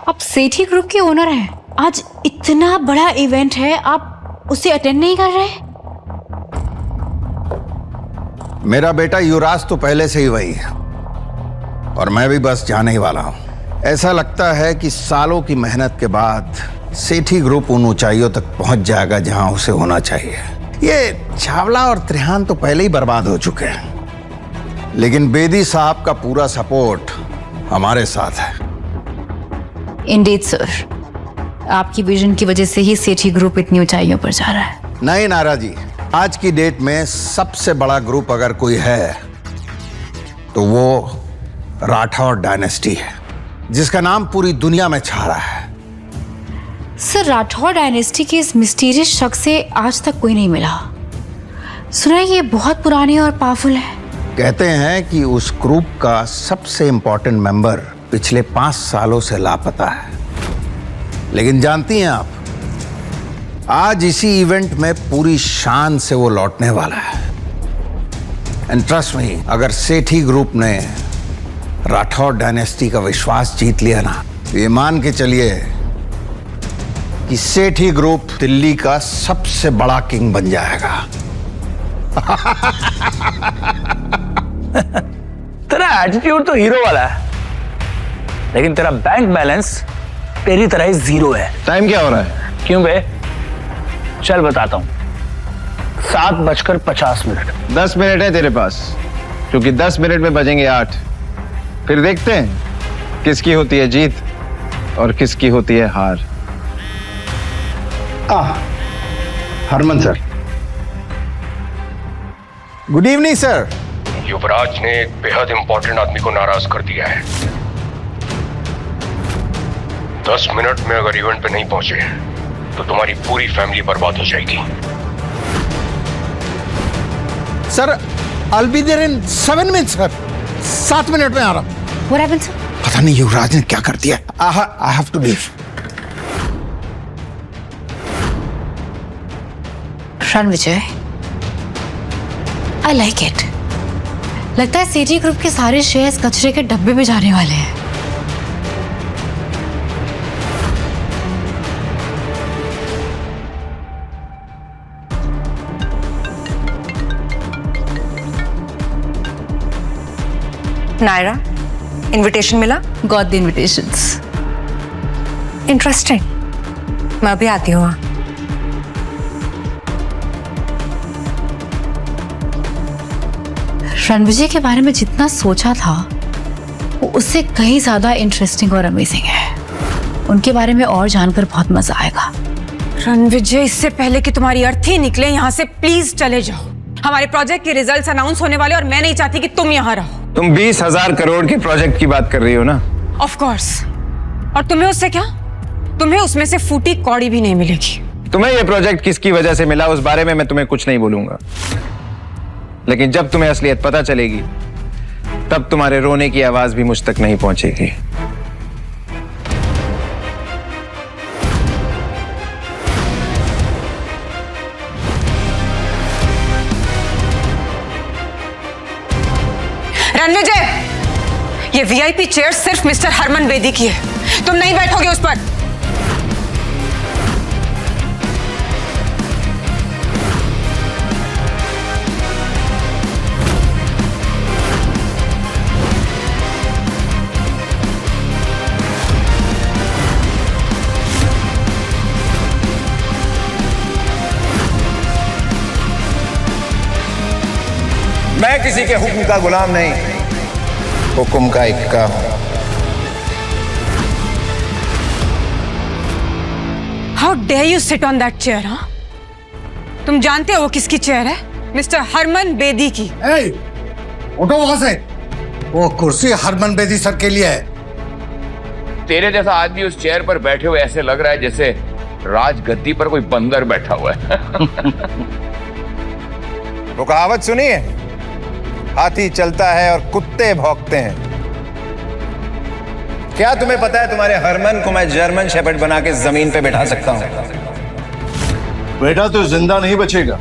आप सेठी ग्रुप के ओनर हैं। आज इतना बड़ा इवेंट है, आप उसे अटेंड नहीं कर रहे? मेरा बेटा युवराज तो पहले से ही वही है। और मैं भी बस जाने ही वाला हूं। ऐसा लगता है कि सालों की मेहनत के बाद सेठी ग्रुप उन ऊंचाइयों तक पहुंच जाएगा जहां उसे होना चाहिए। ये चावला और त्रिहान तो पहले ही बर्बाद हो चुके हैं, लेकिन बेदी साहब का पूरा सपोर्ट हमारे साथ है। इंडीड सर, आपकी विजन की वजह से ही सेठी ग्रुप इतनी ऊंचाइयों पर जा रहा है। नहीं नारा जी, आज की डेट में सबसे बड़ा ग्रुप अगर कोई है तो वो राठौर डायनेस्टी है, जिसका नाम पूरी दुनिया में छा रहा है। सर, राठौर डायनेस्टी के इस मिस्टीरियस शख्स से आज तक कोई नहीं मिला। सुना है ये बहुत पुराने और पावरफुल है। कहते हैं कि उस ग्रुप का सबसे इंपॉर्टेंट मेंबर पिछले 5 सालों से लापता है। लेकिन जानती हैं आप, आज इसी इवेंट में पूरी शान से वो लौटने वाला है। एंड ट्रस्ट मी, अगर सेठी ग्रुप ने राठौर डायनेस्टी का विश्वास जीत लिया ना, तो ये मान के चलिए कि सेठी ग्रुप दिल्ली का सबसे बड़ा किंग बन जाएगा। तेरा एटीट्यूड तो हीरो वाला है, लेकिन तेरा बैंक बैलेंस तेरी तरह ही जीरो है। टाइम क्या हो रहा है? क्यों बे? चल बताता हूँ। 7:50 10 मिनट है तेरे पास, क्योंकि 10 मिनट में बजेंगे 8। फिर देखते हैं किसकी होती है जीत और किसकी होती है हार। Harman sir, good evening sir. Yuvraj ने एक बेहद इंपॉर्टेंट आदमी को नाराज कर दिया है। 10 मिनट में अगर इवेंट पे नहीं पहुंचे तो तुम्हारी पूरी फैमिली बर्बाद हो जाएगी। Sir, I'll be there in 7 minutes sir. 7 minute में आ रहा हूं। What happened, sir? पता नहीं युवराज ने क्या कर दिया। I have to leave। Ranvijay, I like it। लगता है सेठी ग्रुप के सारे शेयर्स कचरे के डब्बे में जाने वाले हैं। नायरा, इनविटेशन मिला? Got the invitations. इंटरेस्टिंग। मैं अभी आती हूँ। रणविजय के बारे में जितना सोचा था वो उससे कहीं ज्यादा इंटरेस्टिंग और अमेजिंग है। उनके बारे में और जानकर बहुत मजा आएगा। रणविजय, इससे पहले कि तुम्हारी अर्थी निकले यहाँ से प्लीज चले जाओ। हमारे प्रोजेक्ट के रिजल्ट्स अनाउंस होने वाले और मैं नहीं चाहती कि तुम यहाँ रहो। तुम 20,000 करोड़ के प्रोजेक्ट की बात कर रही हो ना? Of course. और तुम्हें उससे क्या? तुम्हें उसमें से फूटी कौड़ी भी नहीं मिलेगी। तुम्हें यह प्रोजेक्ट किसकी वजह से मिला उस बारे में मैं तुम्हें कुछ नहीं बोलूंगा, लेकिन जब तुम्हें असलियत पता चलेगी तब तुम्हारे रोने की आवाज भी मुझ तक नहीं पहुंचेगी। रणविजय, ये वीआईपी चेयर सिर्फ मिस्टर हरमन बेदी की है। तुम नहीं बैठोगे उस पर। मैं किसी के हुक्म का गुलाम नहीं, हुक्म का इक्का हूं। How dare you sit on that chair? हाँ, तुम जानते हो वो किसकी चेयर है? मिस्टर हरमन बेदी की। उठो वहां से। वो कुर्सी हरमन बेदी सर के लिए है। तेरे जैसा आदमी उस चेयर पर बैठे हुए ऐसे लग रहा है जैसे राजगद्दी पर कोई बंदर बैठा हुआ है। वो कहावत सुनी है, हाथी चलता है और कुत्ते भौंकते हैं। क्या तुम्हें पता है तुम्हारे हरमन को मैं जर्मन शेपर्ड बना के जमीन पे बैठा सकता हूं? बेटा तो जिंदा नहीं बचेगा,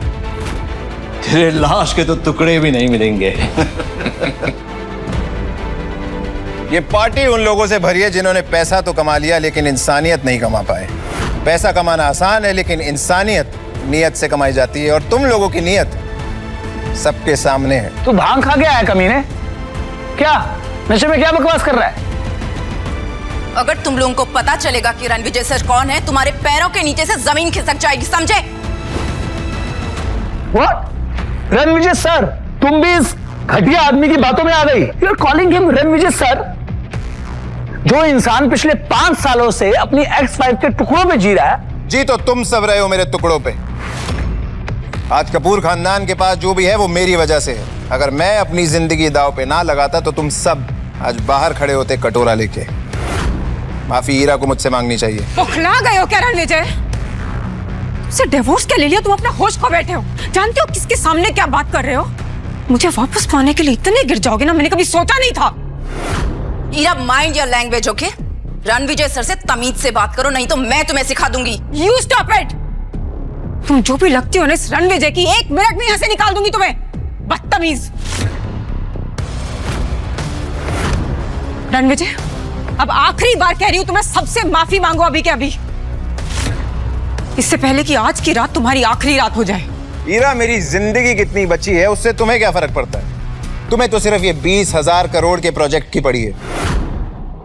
तेरे लाश के तो टुकड़े भी नहीं मिलेंगे। ये पार्टी उन लोगों से भरी है जिन्होंने पैसा तो कमा लिया लेकिन इंसानियत नहीं कमा पाए। पैसा कमाना आसान है लेकिन इंसानियत नियत से कमाई जाती है, और तुम लोगों की नियत सबके सामने है। तू भांग खा गया है कमीने? क्या नशे में क्या बकवास कर रहा है? अगर तुम लोगों को पता चलेगा कि रणविजय सर कौन है, तुम्हारे पैरों के नीचे से जमीन खिसक जाएगी, समझे? What? रणविजय सर, तुम भी इस घटिया आदमी की बातों में आ गई। You are calling him Ranvijay sir, जो इंसान पिछले 5 सालों से अपनी एक्स वाइफ के टुकड़ों पे जी रहा है। जी तो तुम सब रहे हो मेरे टुकड़ों पे। आज कपूर खानदान के पास जो भी है वो मेरी वजह से है। अगर मैं अपनी जिंदगी दांव पे ना लगाता तो तुम सब आज बाहर खड़े होते कटोरा लेके। माफी हीरा को मुझसे मांगनी चाहिए। बौखला गए हो क्या रणविजय? से डिवोर्स क्या ले लिया? तुम अपना होश खो बैठे हो। जानते हो किसके सामने क्या बात कर रहे हो? मुझे वापस पाने के लिए इतने गिर जाओगे ना, मैंने कभी सोचा नहीं था। Ira, mind your language, okay? Ranvijay sir से तमीज से बात करो, नहीं तो मैं तुम्हें सिखा दूंगी। You stop it. तुम जो भी लगती हो ना इस रणविजय की, 1 मिनट में यहां से निकाल दूंगी तुम्हें, बदतमीज। रणविजय, अब आखिरी बार कह रही हूं तुम्हें, सबसे माफी मांगो अभी के अभी, इससे पहले कि आज की रात तुम्हारी आखिरी रात हो जाए। हीरा, मेरी जिंदगी कितनी बची है उससे तुम्हें क्या फर्क पड़ता है? तुम्हें तो सिर्फ ये 20,000 करोड़ के प्रोजेक्ट की पड़ी है,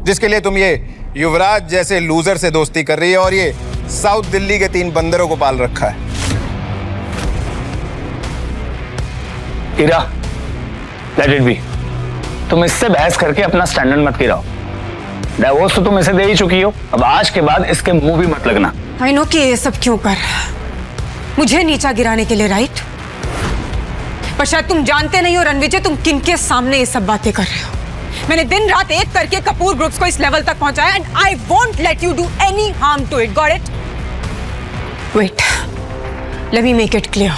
जिसके लिए तुम ये युवराज जैसे लूजर से दोस्ती कर रही है और ये साउथ दिल्ली के 3 बंदरों को पाल रखा है। हीरा, लेट इट बी। तुम इससे बहस करके अपना स्टैंडर्ड मत गिराओ। डिवोर्स तो तुम इसे दे ही चुकी हो, अब आज के बाद इसके मुंह भी मत लगना। आई नो कि ये सब क्यों कर, मुझे नीचा गिराने के लिए, राइट? पर शायद तुम जानते नहीं हो रणविजय, तुम किनके सामने ये सब बातें कर रहे हो। मैंने दिन रात एक करके कपूर ग्रुप्स को इस लेवल तक पहुंचाया, and I won't let you do any harm to it, got it? Wait, let me make it clear.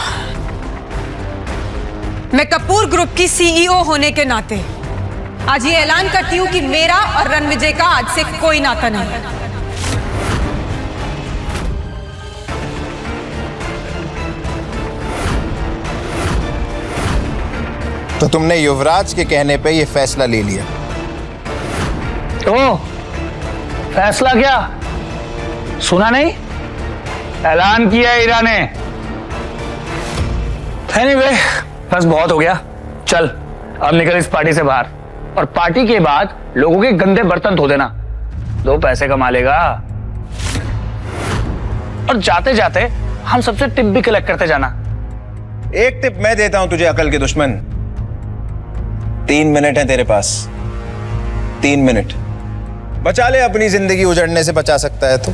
मैं कपूर ग्रुप की सीईओ होने के नाते आज ये ऐलान करती हूं कि मेरा और रणविजय का आज से कोई नाता नहीं। तो तुमने युवराज के कहने पे ये फैसला ले लिया? ओ, फैसला क्या? सुना नहीं? ऐलान किया हीरा ने। एनीवे, बस बहुत हो गया, चल अब निकल इस पार्टी से बाहर, और पार्टी के बाद लोगों के गंदे बर्तन धो देना, 2 पैसे कमा लेगा। और जाते जाते हम सबसे टिप भी कलेक्ट करते जाना। एक टिप मैं देता हूं तुझे, अकल के दुश्मन। 3 मिनट है तेरे पास, 3 मिनट बचा ले, अपनी जिंदगी उजड़ने से बचा सकता है तो।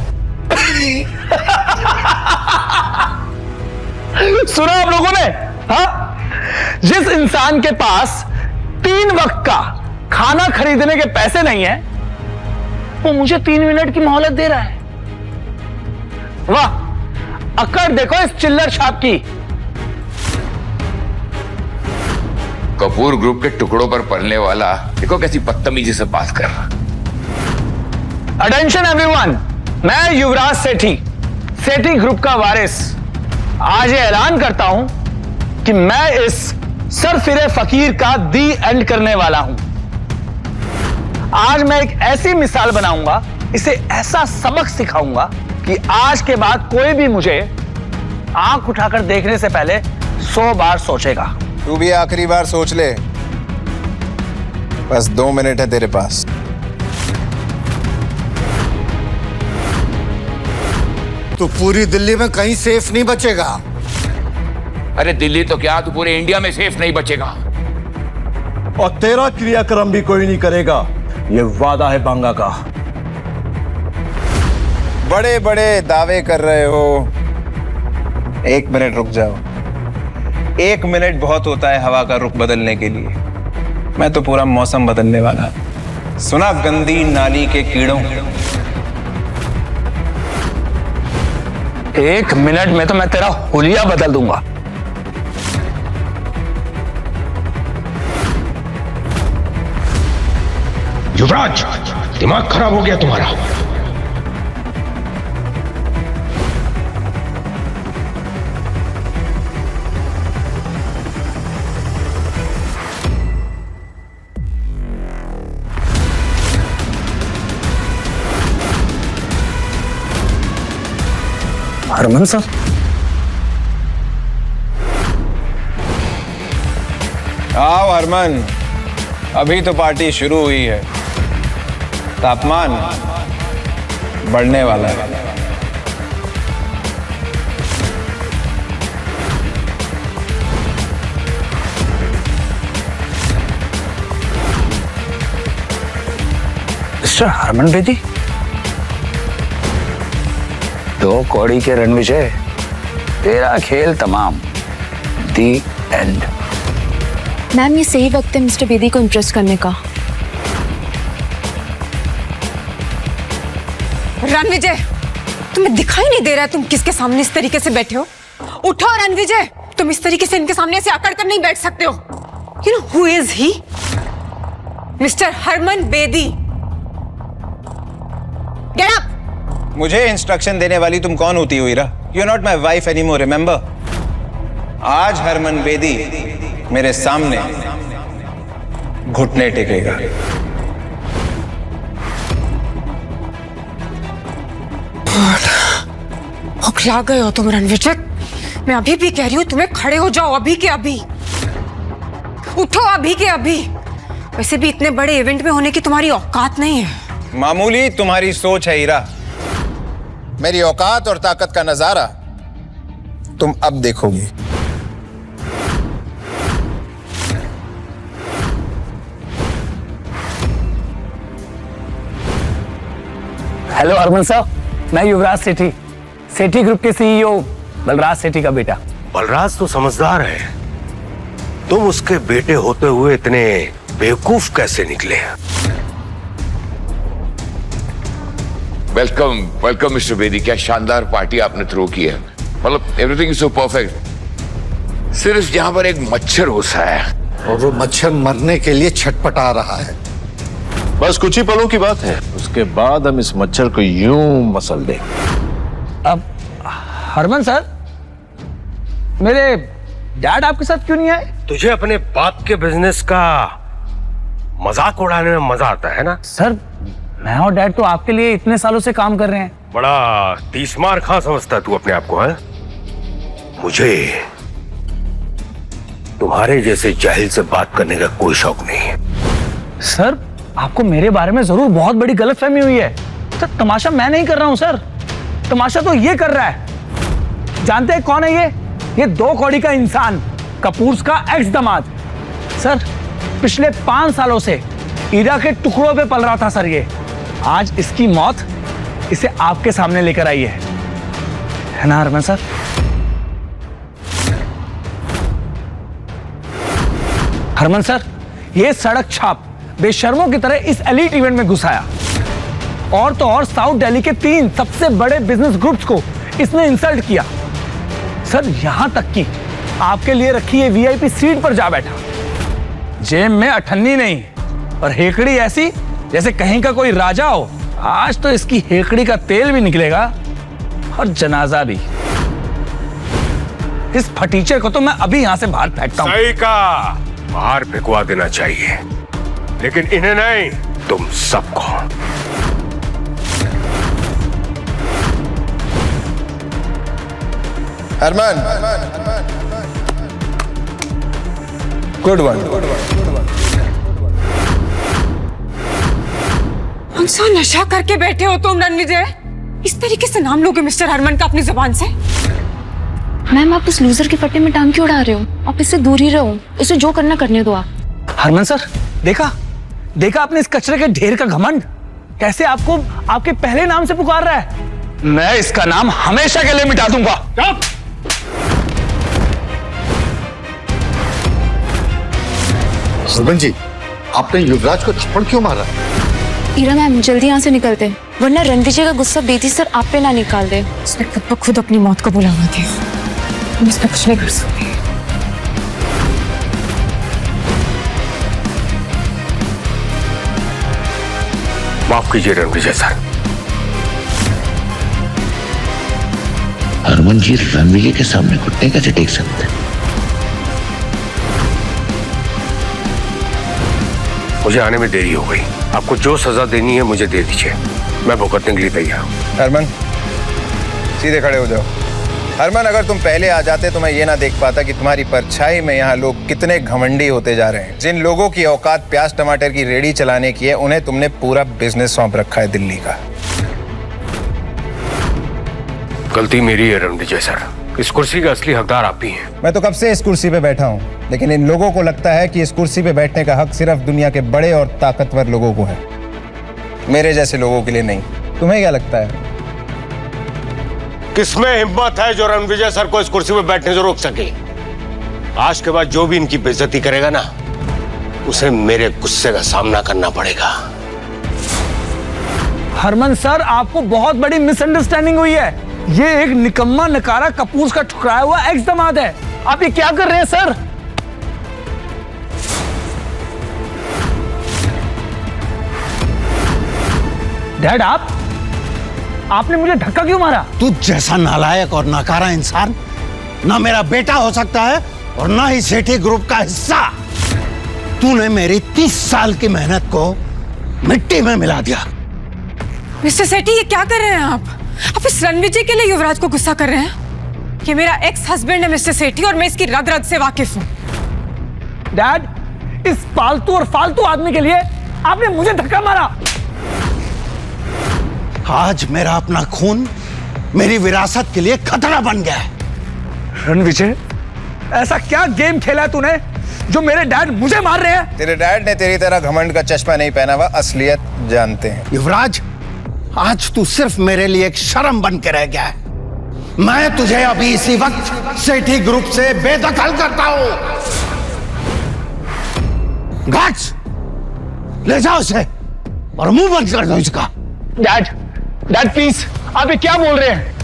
सुना आप लोगों ने? हाँ, जिस इंसान के पास 3 वक्त का खाना खरीदने के पैसे नहीं है, वो मुझे 3 मिनट की मोहलत दे रहा है। वाह, अकड़ देखो इस चिल्लर छाप की। कपूर ग्रुप के टुकड़ों पर पलने वाला देखो कैसी बदतमीजी से बात कर रहा। अटेंशन एवरीवन, मैं युवराज सेठी, सेठी ग्रुप का वारिस, आज ये ऐलान करता हूं कि मैं इस सरफिरे फकीर का दी एंड करने वाला हूं। आज मैं एक ऐसी मिसाल बनाऊंगा, इसे ऐसा सबक सिखाऊंगा कि आज के बाद कोई भी मुझे आंख उठाकर देखने से पहले 100 बार सोचेगा। तू भी आखिरी बार सोच ले, बस 2 मिनट है तेरे पास। तू पूरी दिल्ली में कहीं सेफ नहीं बचेगा। अरे दिल्ली तो क्या, तू पूरे इंडिया में सेफ नहीं बचेगा। और तेरा क्रियाक्रम भी कोई नहीं करेगा, ये वादा है बांगा का। बड़े बड़े दावे कर रहे हो, 1 मिनट रुक जाओ। 1 मिनट बहुत होता है हवा का रुख बदलने के लिए। मैं तो पूरा मौसम बदलने वाला। सुना गंदी नाली के कीड़ों, 1 मिनट में तो मैं तेरा हुलिया बदल दूंगा। युवराज, दिमाग खराब हो गया तुम्हारा। हरमन सर, आओ हरमन, अभी तो पार्टी शुरू हुई है, तापमान बढ़ने वाला है। मिस्टर हरमन बेदी, 2 कौड़ी के रणविजय, तेरा खेल तमाम। दी एंड। मैम ये सही वक्त है मिस्टर बेदी को इम्प्रेस करने का। रणविजय, तुम्हें दिखाई नहीं दे रहा है तुम किसके सामने इस तरीके से बैठे हो? उठो रणविजय, तुम इस तरीके से इनके सामने ऐसे आकड़ कर नहीं बैठ सकते हो। You know who is he? Mister Harman Bedi. Get up. मुझे इंस्ट्रक्शन देने वाली तुम कौन होती हो Ira? You are not my wife anymore, remember? आज हरमन बेदी मेरे सामने घुटने टेकेगा। हकला गए हो तुम रणविजय। मैं अभी भी कह रही हूँ तुम्हें खड़े हो जाओ, अभी के अभी उठो, अभी के अभी। वैसे भी इतने बड़े इवेंट में होने की तुम्हारी औकात नहीं है। मामूली तुम्हारी सोच है ईरा। मेरी औकात और ताकत का नजारा तुम अब देखोगी। हेलो हरमन साहब, मैं युवराज सेठी, सेठी ग्रुप के सीईओ बलराज सेठी का बेटा। बलराज तो समझदार है, तुम उसके बेटे होते हुए इतने बेवकूफ कैसे निकले? Welcome welcome mister Bedi. क्या शानदार पार्टी आपने थ्रो की है, मतलब एवरीथिंग इज सो परफेक्ट। सिर्फ यहाँ पर एक मच्छर घुसा है और वो मच्छर मरने के लिए छटपटा रहा है। बस कुछ ही पलों की बात है, उसके बाद हम इस मच्छर को यूं मसल दें। अब हरमन सर, मेरे डैड आपके साथ क्यों नहीं आए? तुझे अपने बाप के बिजनेस का मजाक उड़ाने में मजा आता है ना? सर, मैं और डैड तो आपके लिए इतने सालों से काम कर रहे हैं। बड़ा तीसमार खां समझता है तू अपने आप को, है? मुझे तुम्हारे जैसे जाहिल से बात करने का कोई शौक नहीं है। सर, आपको मेरे बारे में जरूर बहुत बड़ी गलतफहमी हुई है। सर, तमाशा मैं नहीं कर रहा हूं सर, तमाशा तो ये कर रहा है। जानते हैं कौन है ये 2 कौड़ी का इंसान, कपूर का एक्स दामाद। सर, पिछले 5 सालों से ईरा के टुकड़ों पे पल रहा था सर ये। आज इसकी मौत इसे आपके सामने लेकर आई है ना हरमन सर? हरमन सर, ये सड़क छाप बेशर्मों की तरह इस एलीट इवेंट में घुसाया, और तो और साउथ दिल्ली के 3 सबसे बड़े बिजनेस ग्रुप्स को इसने इंसल्ट किया। सर, यहां तक कि आपके लिए रखी ये वीआईपी सीट पर जा बैठा। जेब में अठन्नी नहीं और हेकड़ी ऐसी जैसे कहीं का कोई राजा हो। आज तो इसकी हेकड़ी का तेल भी निकलेगा और जनाजा भी। इस फटीचे को तो मैं अभी यहां से बाहर फेंकता हूं। सही कहा, बाहर फेंकवा देना चाहिए, लेकिन इन्हें नहीं, तुम सबको। Harman, good one. कौन सा नशा करके बैठे हो तुम रणविजय? इस तरीके से नाम लोगे मिस्टर हरमन का अपनी जुबान से? मैम, आप उस लूजर के पट्टे में टांग क्यों उड़ा रहे हो? आप इससे दूर ही रहो, इसे जो करना करने दो आप। हरमन सर, देखा आपने इस कचरे के ढेर का घमंड, कैसे आपको आपके पहले नाम से पुकार रहा है। मैं इसका नाम हमेशा के लिए मिटा दूंगा। हरमन जी, आपने युवराज को थप्पड़ क्यों मारा? ईरा मैम, जल्दी यहाँ से निकलते, वरना रणविजय का गुस्सा बेदी सर आप पे ना निकाल दे। उसने खुद ब खुद अपनी मौत को बुलावा दिया, हम इस पे कुछ नहीं कर सकते। माफ कीजिए रणविजय सर। हरमन जी रणविजय के सामने घुटने कैसे टेक सकते हैं? मुझे आने में देरी हो गई, आपको जो सजा देनी है मुझे दे दीजिए, मैं भुगतने के लिए तैयार हूं। हरमन, सीधे खड़े हो जाओ। हरमन, अगर तुम पहले आ जाते तो मैं ये ना देख पाता कि तुम्हारी परछाई में यहाँ लोग कितने घमंडी होते जा रहे हैं। जिन लोगों की औकात प्याज टमाटर की रेडी चलाने की है, उन्हें तुमने पूरा बिजनेस सौंप रखा है दिल्ली का। गलती मेरी है रणविजय सर। इस कुर्सी का असली हकदार आप ही हैं। मैं तो कब से इस कुर्सी पे बैठा हूँ, लेकिन इन लोगों को लगता है कि इस कुर्सी पे बैठने का हक सिर्फ दुनिया के बड़े और ताकतवर लोगों को है, मेरे जैसे लोगों के लिए नहीं। तुम्हें क्या लगता है? किसमें हिम्मत है जो रणविजय सर को इस कुर्सी पे बैठने से रोक सके? आज के बाद जो भी इनकी बेइज्जती करेगा ना, उसे मेरे गुस्से का सामना करना पड़ेगा। हरमन सर, आपको बहुत बड़ी मिसअंडरस्टैंडिंग हुई है। ये एक निकम्मा नकारा कपूर का ठुकराया हुआ एक्स दामाद है। आप ये क्या कर रहे हैं सर? डैड, आपने मुझे धक्का क्यों मारा? तू जैसा नालायक और नकारा इंसान ना मेरा बेटा हो सकता है और ना ही सेठी ग्रुप का हिस्सा। तूने मेरी 30 साल की मेहनत को मिट्टी में मिला दिया। मिस्टर सेठी, ये क्या कर रहे हैं आप इस रणविजय के लिए युवराज को गुस्सा कर रहे हैं? ये मेरा एक्स हस्बैंड है मिस्टर सेठी, और मैं इसकी रग रग से वाकिफ हूं। डैड, इस पालतू और फालतू आदमी के लिए आपने मुझे धक्का मारा। आज मेरा अपना खून मेरी विरासत के लिए खतरा बन गया है। रणविजय, ऐसा क्या गेम खेला है तूने जो मेरे डैड मुझे मार रहे हैं? तेरे डैड ने तेरी तरह घमंड का चश्मा नहीं पहना हुआ, असलियत जानते हैं। युवराज, आज तू सिर्फ मेरे लिए एक शर्म बन के रह गया है। मैं तुझे अभी इसी वक्त सेठी ग्रुप से बेदखल करता हूं। गार्ड्स, ले जाओ उसे और मुंह बंद कर दो इसका। डैड प्लीज, आप ये क्या बोल रहे हैं?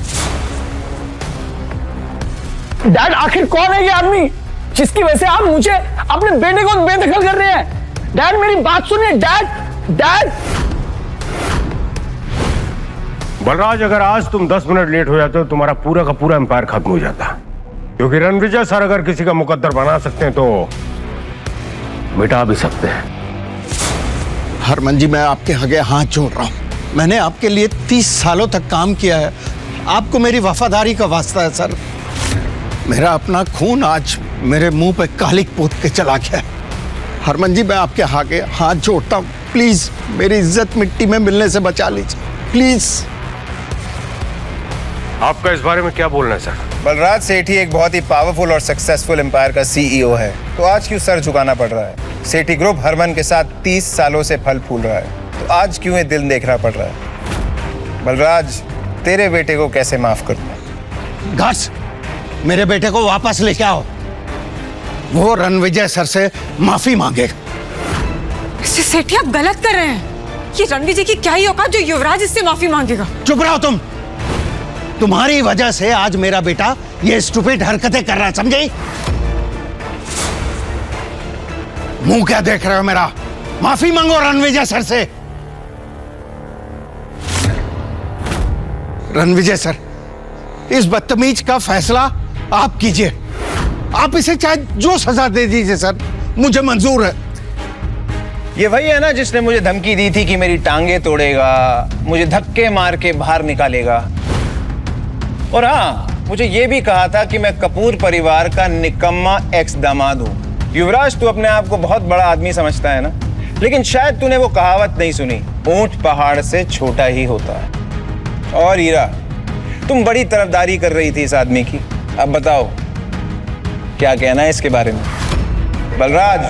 डैड, आखिर कौन है ये आदमी जिसकी वजह से आप मुझे अपने बेटे को बेदखल कर रहे हैं? डैड, मेरी बात सुनिए। डैड। बलराज, अगर आज तुम 10 मिनट लेट हो जाते हो, तुम्हारा पूरा का पूरा एम्पायर खत्म हो जाता। क्योंकि रणविजय सर अगर किसी का मुकद्दर बना सकते हैं तो मिटा भी सकते हैं। हरमन जी, मैं आपके आगे हाथ जोड़ रहा हूं। मैंने आपके लिए 30 सालों तक काम किया है। आपको मेरी वफादारी का वास्ता है सर। मेरा अपना खून आज मेरे मुंह पे कालिक पोत के चला गया है। हरमन जी, मैं आपके आगे हाथ जोड़ता हूं, प्लीज मेरी इज्जत मिट्टी में मिलने से बचा लीजिए, प्लीज। आपका इस बारे में क्या बोलना है सर? बलराज सेठी एक बहुत ही पावरफुल और सक्सेसफुल एम्पायर का सीईओ है, तो आज क्यों सर झुकाना पड़ रहा है? सेठी ग्रुप हरमन के साथ 30 सालों से फल फूल रहा है, तो आज क्यों ये दिल देखना पड़ रहा है? बलराज, तेरे बेटे को कैसे माफ करूं? घास, मेरे बेटे को वापस लेके आओ। वो रणविजय सर से माफी मांगेगा। मिस्टर सेठी, आप गलत कर रहे हैं। ये रणविजय की क्या ही औकात जो युवराज इससे माफी मांगेगा? चुप रहो तुम। तुम्हारी वजह से आज मेरा बेटा ये स्टूपिड हरकतें कर रहा है, समझे? मुंह क्या देख रहे हो मेरा? माफी मांगो रणविजय सर से। रणविजय सर, इस बदतमीज का फैसला आप कीजिए। आप इसे चाहे जो सजा दे दीजिए सर, मुझे मंजूर है। ये वही है ना जिसने मुझे धमकी दी थी कि मेरी टांगे तोड़ेगा, मुझे धक्के मार के बाहर निकालेगा, और हाँ, मुझे ये भी कहा था कि मैं कपूर परिवार का निकम्मा एक्स दामाद हूं। युवराज, तू अपने आप को बहुत बड़ा आदमी समझता है ना, लेकिन शायद तूने वो कहावत नहीं सुनी, ऊंट पहाड़ से छोटा ही होता है। और हीरा, तुम बड़ी तरफदारी कर रही थी इस आदमी की। अब बताओ क्या कहना है इसके बारे में? बलराज,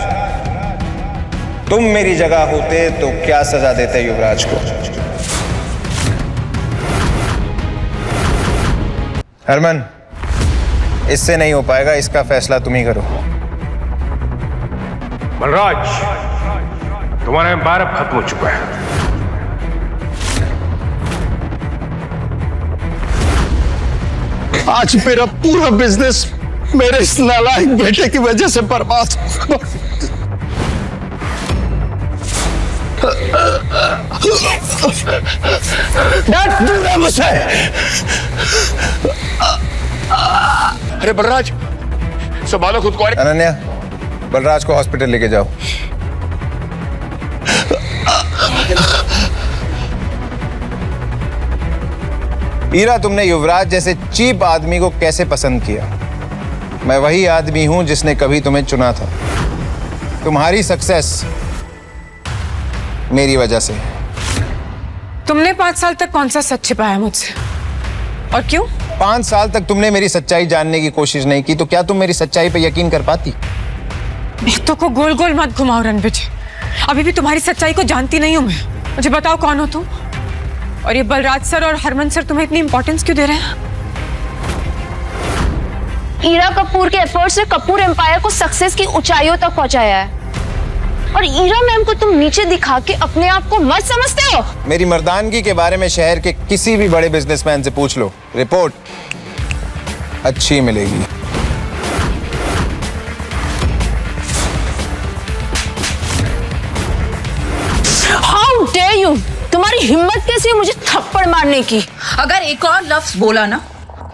तुम मेरी जगह होते तो क्या सजा देते युवराज को? हरमन, इससे नहीं हो पाएगा, इसका फैसला तुम ही करो। बलराज, तुम्हारा एम्पायर अब खत्म हो चुका है। आज मेरा पूरा बिजनेस मेरे इस नालायक बेटे की वजह से बर्बाद हो। डैड, मुझसे। अरे बलराज, संभालो खुद को। अनन्या, बलराज को हॉस्पिटल लेके जाओ। ईरा, तुमने युवराज जैसे चीप आदमी को कैसे पसंद किया? मैं वही आदमी हूं जिसने कभी तुम्हें चुना था। तुम्हारी सक्सेस मेरी वजह से। तुमने 5 साल तक कौन सा सच छिपाया मुझसे, और क्यों? 5 साल तक तुमने मेरी सच्चाई जानने की कोशिश नहीं की, तो क्या तुम मेरी सच्चाई पे यकीन कर पाती? बातों को गोल गोल मत घुमाओ रणविजय, अभी भी तुम्हारी सच्चाई को जानती नहीं हूं मैं। मुझे बताओ कौन हो तुम, और ये बलराज सर और हरमन सर तुम्हें इतनी इंपॉर्टेंस क्यों दे रहे हैं? ईरा कपूर के एफर्ट्स ने कपूर एम्पायर को सक्सेस की ऊंचाइयों तक पहुंचाया है, और ईरा मैम को तुम नीचे दिखा के अपने आप को मत समझते हो? मेरी मर्दानगी के बारे में शहर के किसी भी बड़े बिजनेसमैन से पूछ लो, रिपोर्ट अच्छी मिलेगी। How dare you! तुम्हारी हिम्मत कैसी है मुझे थप्पड़ मारने की? अगर एक और लफ्ज बोला ना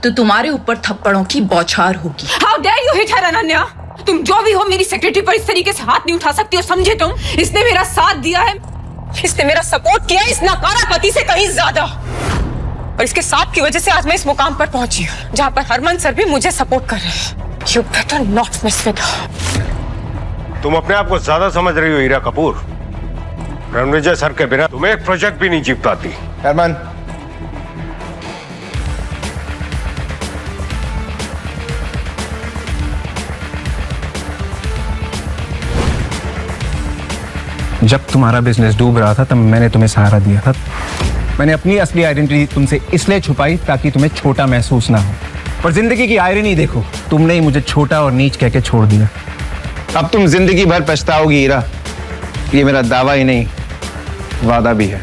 तो तुम्हारे ऊपर थप्पड़ों की बौछार होगी। हाउ डेयर यू हिट हर अनन्या! तुम जो भी हो, मेरी सेक्रेटरी पर इस तरीके से हाथ नहीं उठा सकती हो, समझे तुम? इसने मेरा साथ दिया है, इसने मेरा सपोर्ट किया है इस नकारा पति से कहीं ज्यादा, और इसके साथ की वजह से आज मैं इस मुकाम पर पहुंची हूं जहां पर हरमन सर भी मुझे सपोर्ट कर रहे हैं। You better not mess with her. तुम अपने आप को ज्यादा समझ रही हो ईरा कपूर। रणविजय सर के बिना तुम एक प्रोजेक्ट भी नहीं जीत पाती। हरमन, जब तुम्हारा बिजनेस डूब रहा था तब मैंने तुम्हें सहारा दिया था। मैंने अपनी असली आइडेंटिटी तुमसे इसलिए छुपाई ताकि तुम्हें छोटा महसूस ना हो। पर जिंदगी की आयरनी देखो, तुमने ही मुझे छोटा और नीच कह के छोड़ दिया। अब तुम जिंदगी भर पछताओगी ईरा। ये मेरा दावा ही नहीं, वादा भी है।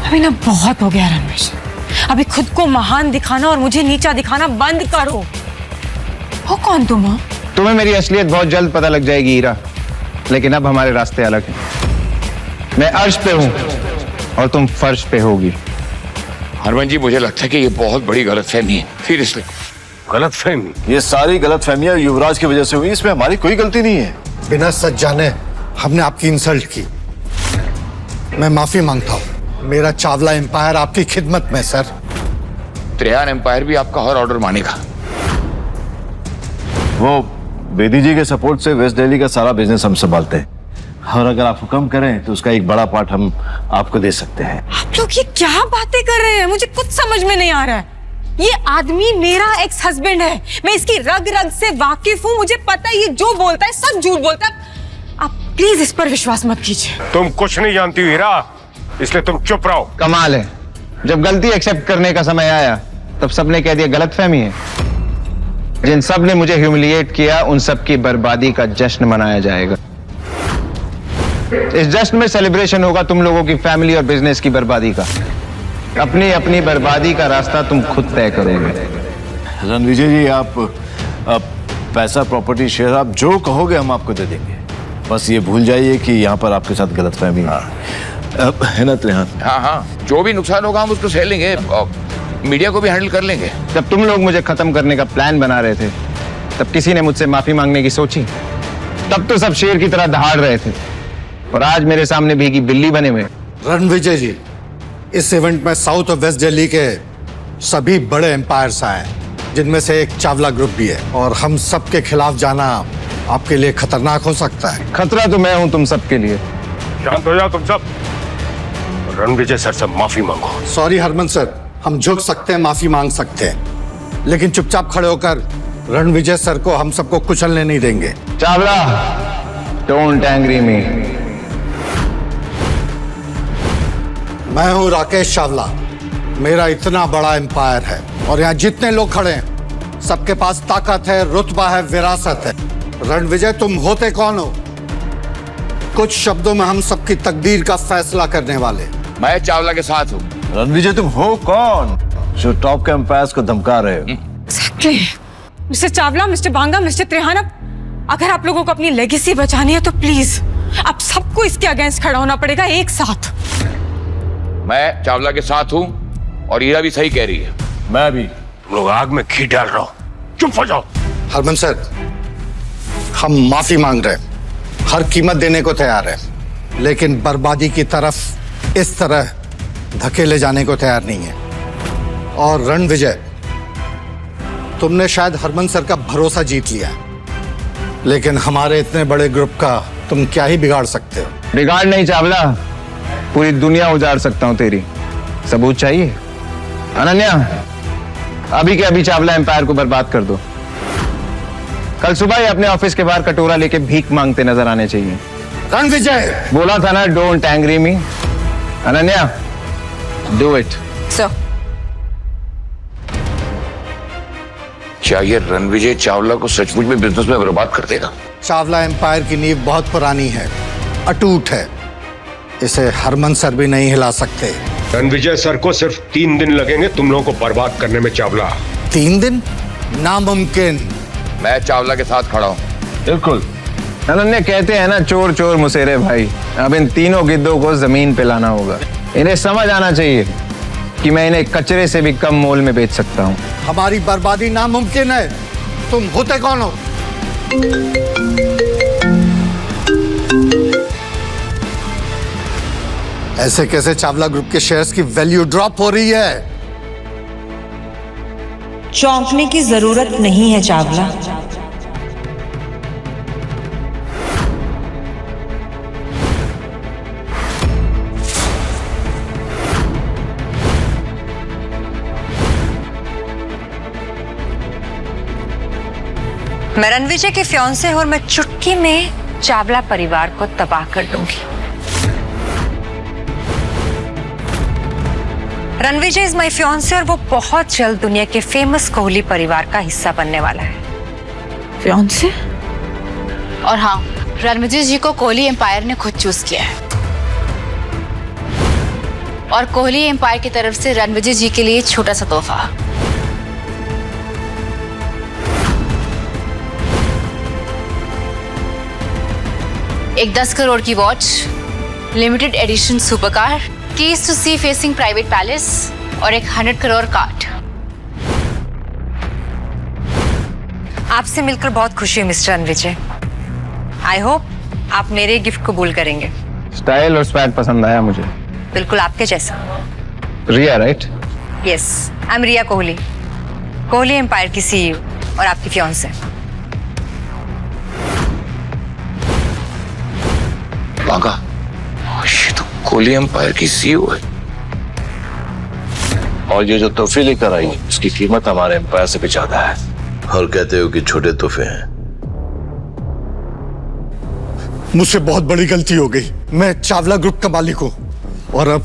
अभी ना बहुत हो गया रणविजय, अभी खुद को महान दिखाना और मुझे नीचा दिखाना बंद करो। हो कौन तुम हो? तुम्हें मेरी असलियत बहुत जल्द पता लग जाएगी ईरा, लेकिन अब हमारे रास्ते अलग हैं। मैं अर्श पे हूं और तुम फर्श पे होगी। हरमन जी, मुझे लगता है कि ये बहुत बड़ी गलतफहमी है। सीरियसली गलतफहमी? ये सारी गलतफहमियां युवराज की वजह से हुई, इसमें हमारी कोई गलती नहीं है। बिना सच जाने हमने आपकी इंसल्ट की, मैं माफी मांगता हूँ। मेरा चावला एम्पायर आपकी खिदमत में सर। त्रेहान एम्पायर भी आपका हर ऑर्डर मानेगा। वो बेदी जी के सपोर्ट से वेस्ट दिल्ली का सारा बिजनेस हम संभालते हैं, और अगर आप हुक्म करें तो उसका एक बड़ा पार्ट हम आपको दे सकते हैं। आप लोग ये क्या बातें कर रहे हैं? मुझे कुछ समझ में नहीं आ रहा है। ये आदमी मेरा एक्स हस्बैंड है, मैं इसकी रग रग से वाकिफ हूँ, मुझे पता है ये जो बोलता है सब झूठ बोलता है। आप प्लीज इस पर विश्वास मत कीजिए। तुम कुछ नहीं जानती हो हीरा, इसलिए तुम चुप रहो। कमाल है, जब गलती एक्सेप्ट करने का समय आया तब सबने कह दिया गलतफहमी है। जिन सब ने मुझे ह्यूमिलिएट किया उन सब की बर्बादी का जश्न मनाया जाएगा। इस जश्न में सेलिब्रेशन होगा तुम लोगों की फैमिली और बिजनेस की बर्बादी का। अपनी अपनी बर्बादी का रास्ता तुम खुद तय करोगे। रणविजय जी, आप पैसा, प्रॉपर्टी, शेयर, आप जो कहोगे हम आपको दे देंगे। बस ये भूल जाइए कि यहाँ पर आपके साथ गलतफहमी है ना त्रेहान? हाँ हाँ, जो भी नुकसान होगा हम उसको सह लेंगे, मीडिया को भी हैंडल कर लेंगे। जब तुम लोग मुझे खत्म करने का प्लान बना रहे थे तब किसी ने मुझसे माफी मांगने की सोची? तब तो सब शेर की तरह दहाड़ रहे थे, और आज मेरे सामने भीगी बिल्ली बने हुए। रणविजय जी, इस इवेंट में साउथ और वेस्ट दिल्ली के सभी बड़े एम्पायर्स आए, जिनमें से एक चावला ग्रुप भी है, और हम सब के खिलाफ जाना आपके लिए खतरनाक हो सकता है। खतरा तो मैं हूं तुम सबके लिए। शांत हो जाओ तुम सब, रणविजय सर से माफी मांगो। सॉरी हरमन सर, हम झुक सकते हैं, माफी मांग सकते हैं, लेकिन चुपचाप खड़े होकर रणविजय सर को हम सबको कुचलने नहीं देंगे। चावला, डोंट एंग्री मी। मैं हूं राकेश चावला, मेरा इतना बड़ा एम्पायर है, और यहाँ जितने लोग खड़े हैं सबके पास ताकत है, रुतबा है, विरासत है। रणविजय, तुम होते कौन हो? कुछ शब्दों में हम सबकी तकदीर का फैसला करने वाले। मैं चावला के साथ हूँ। रणविजय, तुम हो कौन जो टॉप के एम्पायर्स को धमका रहे हो? Exactly. Mister Chawla, mister Banga, mister Trehan, अगर आप लोगों को अपनी लेगेसी बचानी है तो प्लीज आप सबको इसके अगेंस्ट खड़ा होना पड़ेगा एक साथ। मैं चावला के साथ हूँ, और ईरा भी सही कह रही है। मैं भी। तुम लोग आग में घी डाल रहा हो, चुप हो जाओ। हरमन सर, हम माफी मांग रहे हैं, हर कीमत देने को तैयार है, लेकिन बर्बादी की तरफ इस तरह धकेले जाने को तैयार नहीं है। और रणविजय, तुमने शायद हरमन सर का भरोसा जीत लिया है, लेकिन हमारे इतने बड़े ग्रुप का तुम क्या ही बिगाड़ सकते हो? बिगाड़ नहीं चावला, पूरी दुनिया उजाड़ सकता हूं तेरी। सबूत चाहिए? अनन्या, अभी के अभी चावला एम्पायर को बर्बाद कर दो। कल सुबह ही अपने ऑफिस के बाहर कटोरा लेके भीख मांगते नजर आने चाहिए। रणविजय, बोला था ना, don't angry me. Ananya, do it. Sir, क्या ये रणविजय चावला को सचमुच में बिजनेस में बर्बाद कर देगा? चावला एम्पायर की नींव बहुत पुरानी है, अटूट है, इसे हरमन सर भी नहीं हिला सकते। रणविजय सर को सिर्फ 3 दिन लगेंगे तुम लोगों को बर्बाद करने में चावला। 3 दिन? नामुमकिन। मैं चावला के साथ खड़ा हूं। बिल्कुल। अनन्या, कहते हैं ना, चोर चोर मुसेरे भाई। अब इन तीनों गिद्धों को जमीन पे लाना होगा। इन्हें समझ आना चाहिए कि मैं इन्हें कचरे से भी कम मोल में बेच सकता हूँ। हमारी बर्बादी नामुमकिन है। तुम होते कौन हो? ऐसे कैसे चावला ग्रुप के शेयर्स की वैल्यू ड्रॉप हो रही है? चौंकने की जरूरत नहीं है चावला। मैं रणविजय के फियांसे और मैं चुटकी में चावला परिवार को तबाह कर दूंगी। रणविजय इज माय फियांसे और वो बहुत जल्द दुनिया के फेमस कोहली परिवार का हिस्सा बनने वाला है। फियांसे? और हाँ, रणविजय जी को कोहली एम्पायर ने खुद चूज किया है और कोहली एम्पायर की तरफ से रणविजय जी के लिए छोटा सा तोहफा। एक 10 करोड़ की watch, limited edition supercar, keys to sea facing private palace और एक 100 करोड़ कार्ड। आपसे मिलकर बहुत खुशी हुई मिस्टर रणविजय। आई होप आप मेरे गिफ्ट कबूल करेंगे। स्टाइल और स्वैग पसंद आया मुझे। बिल्कुल आपके जैसा। Riya, right? Yes, I am Riya Kohli, Kohli empire की सीईओ और आपकी फियांसे। बागा, ये तो कोहली एम्पायर की सीईओ है। और ये जो तोहफे लेकर आई उसकी कीमत हमारे एम्पायर से भी ज्यादा है। और कहते हो कि छोटे तोहफे हैं। मुझसे बहुत बड़ी गलती हो गई। मैं चावला ग्रुप का मालिक हूं और अब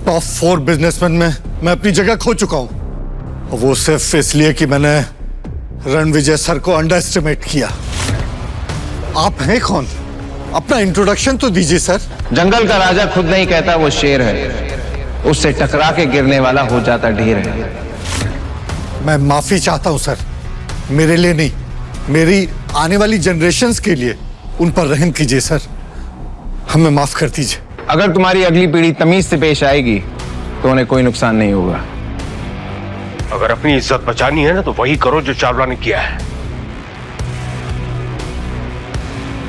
टॉप 4 बिजनेसमैन में मैं अपनी जगह खो चुका हूं। वो सिर्फ इसलिए कि मैंने रणविजय सर को अंडर एस्टिमेट किया। आप हैं कौन? अपना इंट्रोडक्शन तो दीजिए सर। जंगल का राजा खुद नहीं कहता वो शेर है, उससे टकरा के गिरने वाला हो जाता ढेर है। मैं माफी चाहता हूं सर, मेरे लिए नहीं, मेरी आने वाली जनरेशन्स के लिए। उन पर रहम कीजिए सर, हमें माफ कर दीजिए। अगर तुम्हारी अगली पीढ़ी तमीज से पेश आएगी तो उन्हें कोई नुकसान नहीं होगा। अगर अपनी इज्जत बचानी है ना तो वही करो जो चावला ने किया है।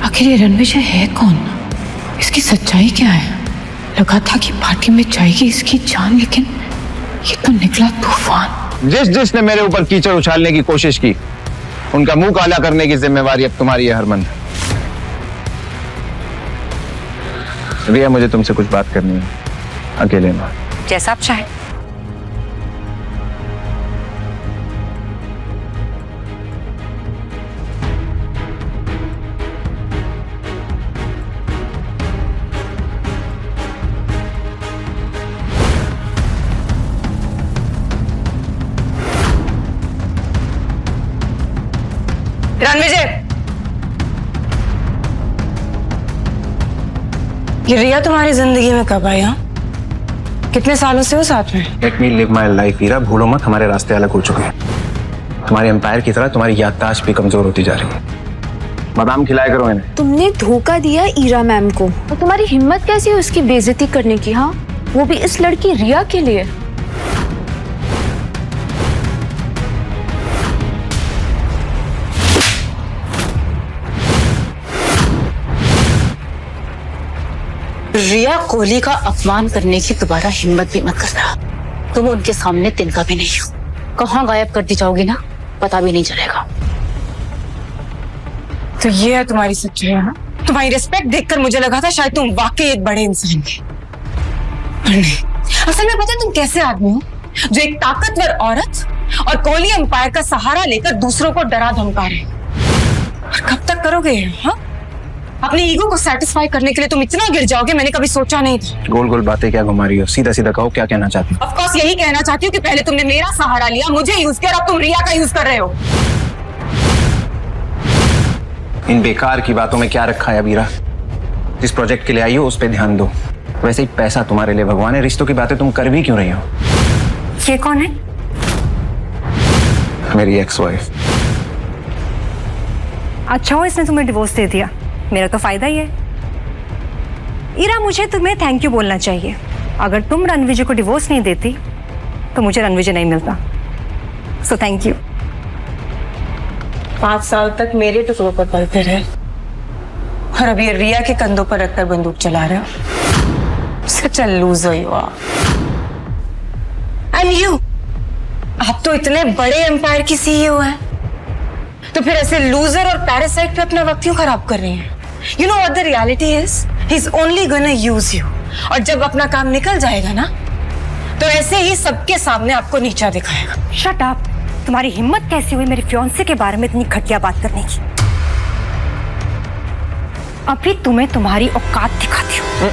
आखिर ये रणविजय है कौन? इसकी सच्चाई क्या है? लगा था कि पार्टी में जाएगी इसकी जान, लेकिन ये तो निकला तूफान। जिसने मेरे ऊपर कीचड़ उछालने की कोशिश की उनका मुंह काला करने की जिम्मेवारी अब तुम्हारी है हरमन। रिया, मुझे तुमसे कुछ बात करनी है, अकेले में। जैसा आप चाहें। रणविजय, ये रिया तुम्हारी जिंदगी में कब आई? हाँ, कितने सालों से हो साथ में? Let me live my life Heera, भूलो मत हमारे रास्ते अलग हो चुके हैं। तुम्हारे एम्पायर की तरह तुम्हारी याददाश्त भी कमजोर होती जा रही है। बादाम खिलाया करो इन्हें। तुमने धोखा दिया ईरा मैम को, और तुम्हारी हिम्मत कैसी है उसकी बेइज्जती करने की? हाँ, वो भी इस लड़की रिया के लिए। रिया कोहली का अपमान करने की दोबारा हिम्मत भी मत करना। तुम उनके सामने तिनका भी नहीं हो। कहाँ गायब कर दी जाओगी ना, पता भी नहीं चलेगा। तो ये है तुम्हारी सच्चाई है ना? तुम्हारी रिस्पेक्ट देखकर मुझे लगा था शायद तुम वाकई एक बड़े इंसान थे, पर नहीं। असल में पता है तुम कैसे आदमी हो जो एक ताकतवर औरत और कोहली एम्पायर का सहारा लेकर दूसरों को डरा धमका रहे। और कब तक करोगे? हाँ, अपनी ईगो को सेटिस्फाई करने के लिए तुम इतना गिर जाओगे, मैंने कभी सोचा नहीं था। गोल गोल बातें क्या घुमा रही हो? सीधा सीधा कहो, क्या कहना चाहती हो? ऑफ कोर्स यही कहना चाहती हूँ कि पहले तुमने मेरा सहारा लिया, मुझे यूज किया, और अब तुम रिया का यूज कर रहे हो। इन बेकार की बातों में क्या रखा है अबीरा? जिस प्रोजेक्ट के लिए आई हो उस पर ध्यान दो। वैसे ही पैसा तुम्हारे लिए भगवान है, रिश्तों की बातें तुम कर भी क्यों रही हो? ये कौन है? मेरी एक्स वाइफ। अच्छा हो इसने तुम्हें डिवोर्स दे दिया, मेरा तो फायदा ही है। ईरा, मुझे तुम्हें थैंक यू बोलना चाहिए। अगर तुम रणविजय को डिवोर्स नहीं देती तो मुझे रणविजय नहीं मिलता। So thank you. 5 साल तक मेरे टुकड़ों पर पलते रहे और अब ये रिया के कंधों पर रखकर बंदूक चला रहे हो। Such a loser you are. And you, आप तो इतने बड़े एम्पायर की सीईओ हैं, तो फिर ऐसे लूजर और पैरासाइट पे अपना वक्त क्यों खराब कर रही हैं? You know what the reality is, he is only gonna use you. और जब अपना काम निकल जाएगा ना, तो ऐसे ही सबके सामने आपको नीचा दिखाएगा। Shut up. तुम्हारी हिम्मत कैसी हुई मेरे फियांसे के बारे में इतनी घटिया बात करने की? अभी तुम्हें तुम्हारी औकात दिखाती हूँ।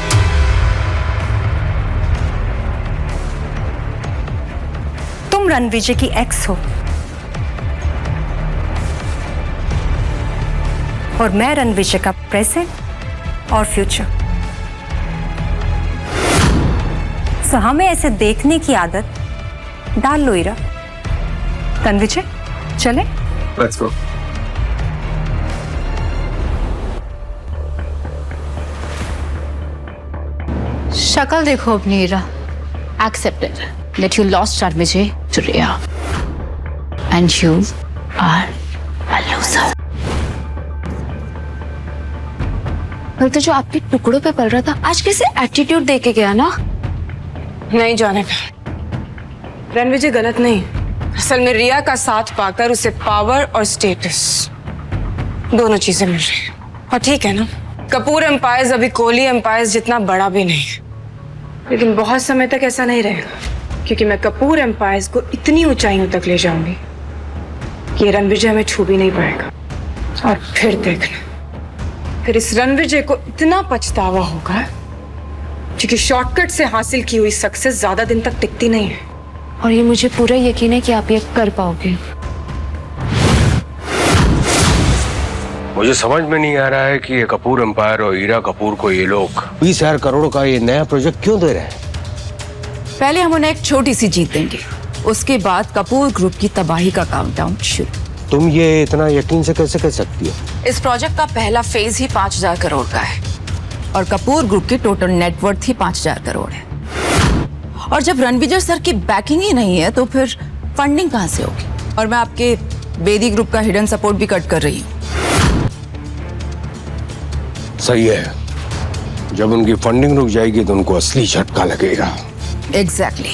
तुम रणविजय की एक्स हो और मैं रणविजय का प्रेजेंट और फ्यूचर। सो हमें ऐसे देखने की आदत डाल लो ईरा। रणविजय, चले? Let's go. शक्ल देखो अपनी Ira. Accepted that you lost Ranvijay to Riya and you are a loser. कल तो जो आपके टुकड़ों पे पल रहा था, आज कैसे एटीट्यूड दे के गया ना? नहीं जाने का। रणविजय गलत नहीं, असल में रिया का साथ पाकर उसे पावर और स्टेटस दोनों चीजें मिल रही हैं। और ठीक है ना, कपूर एम्पायर्स अभी कोहली एम्पायर्स जितना बड़ा भी नहीं, लेकिन बहुत समय तक ऐसा नहीं रहेगा, क्योंकि मैं कपूर एम्पायर्स को इतनी ऊंचाइयों तक ले जाऊंगी कि ये रणविजय हमें छू भी नहीं पाएगा। और फिर देखना, फिर इस रणविजय को इतना पछतावा होगा, क्योंकि शॉर्टकट से हासिल की हुई सक्सेस ज्यादा दिन तक टिकती नहीं है। और ये मुझे पूरा यकीन है कि आप ये कर पाओगे। मुझे समझ में नहीं आ रहा है कि ये कपूर एम्पायर और ईरा कपूर को ये लोग 20,000 करोड़ का ये नया प्रोजेक्ट क्यों दे रहे हैं? पहले हम उन्हें एक छोटी सी जीत देंगे, उसके बाद कपूर ग्रुप की तबाही का काउंटडाउन शुरू। तुम ये इतना यकीन से कैसे कह सकती हो? इस प्रोजेक्ट का पहला फेज ही 5,000 करोड़ का है और कपूर ग्रुप की टोटल नेटवर्थ ही 5,000 करोड़ है। और जब रणविजय सर की बैकिंग ही नहीं है तो फिर फंडिंग कहाँ से होगी? और मैं आपके बेदी ग्रुप का हिडन सपोर्ट भी कट कर रही हूँ। सही है, जब उनकी फंडिंग रुक जाएगी तो उनको असली झटका लगेगा। एग्जैक्टली।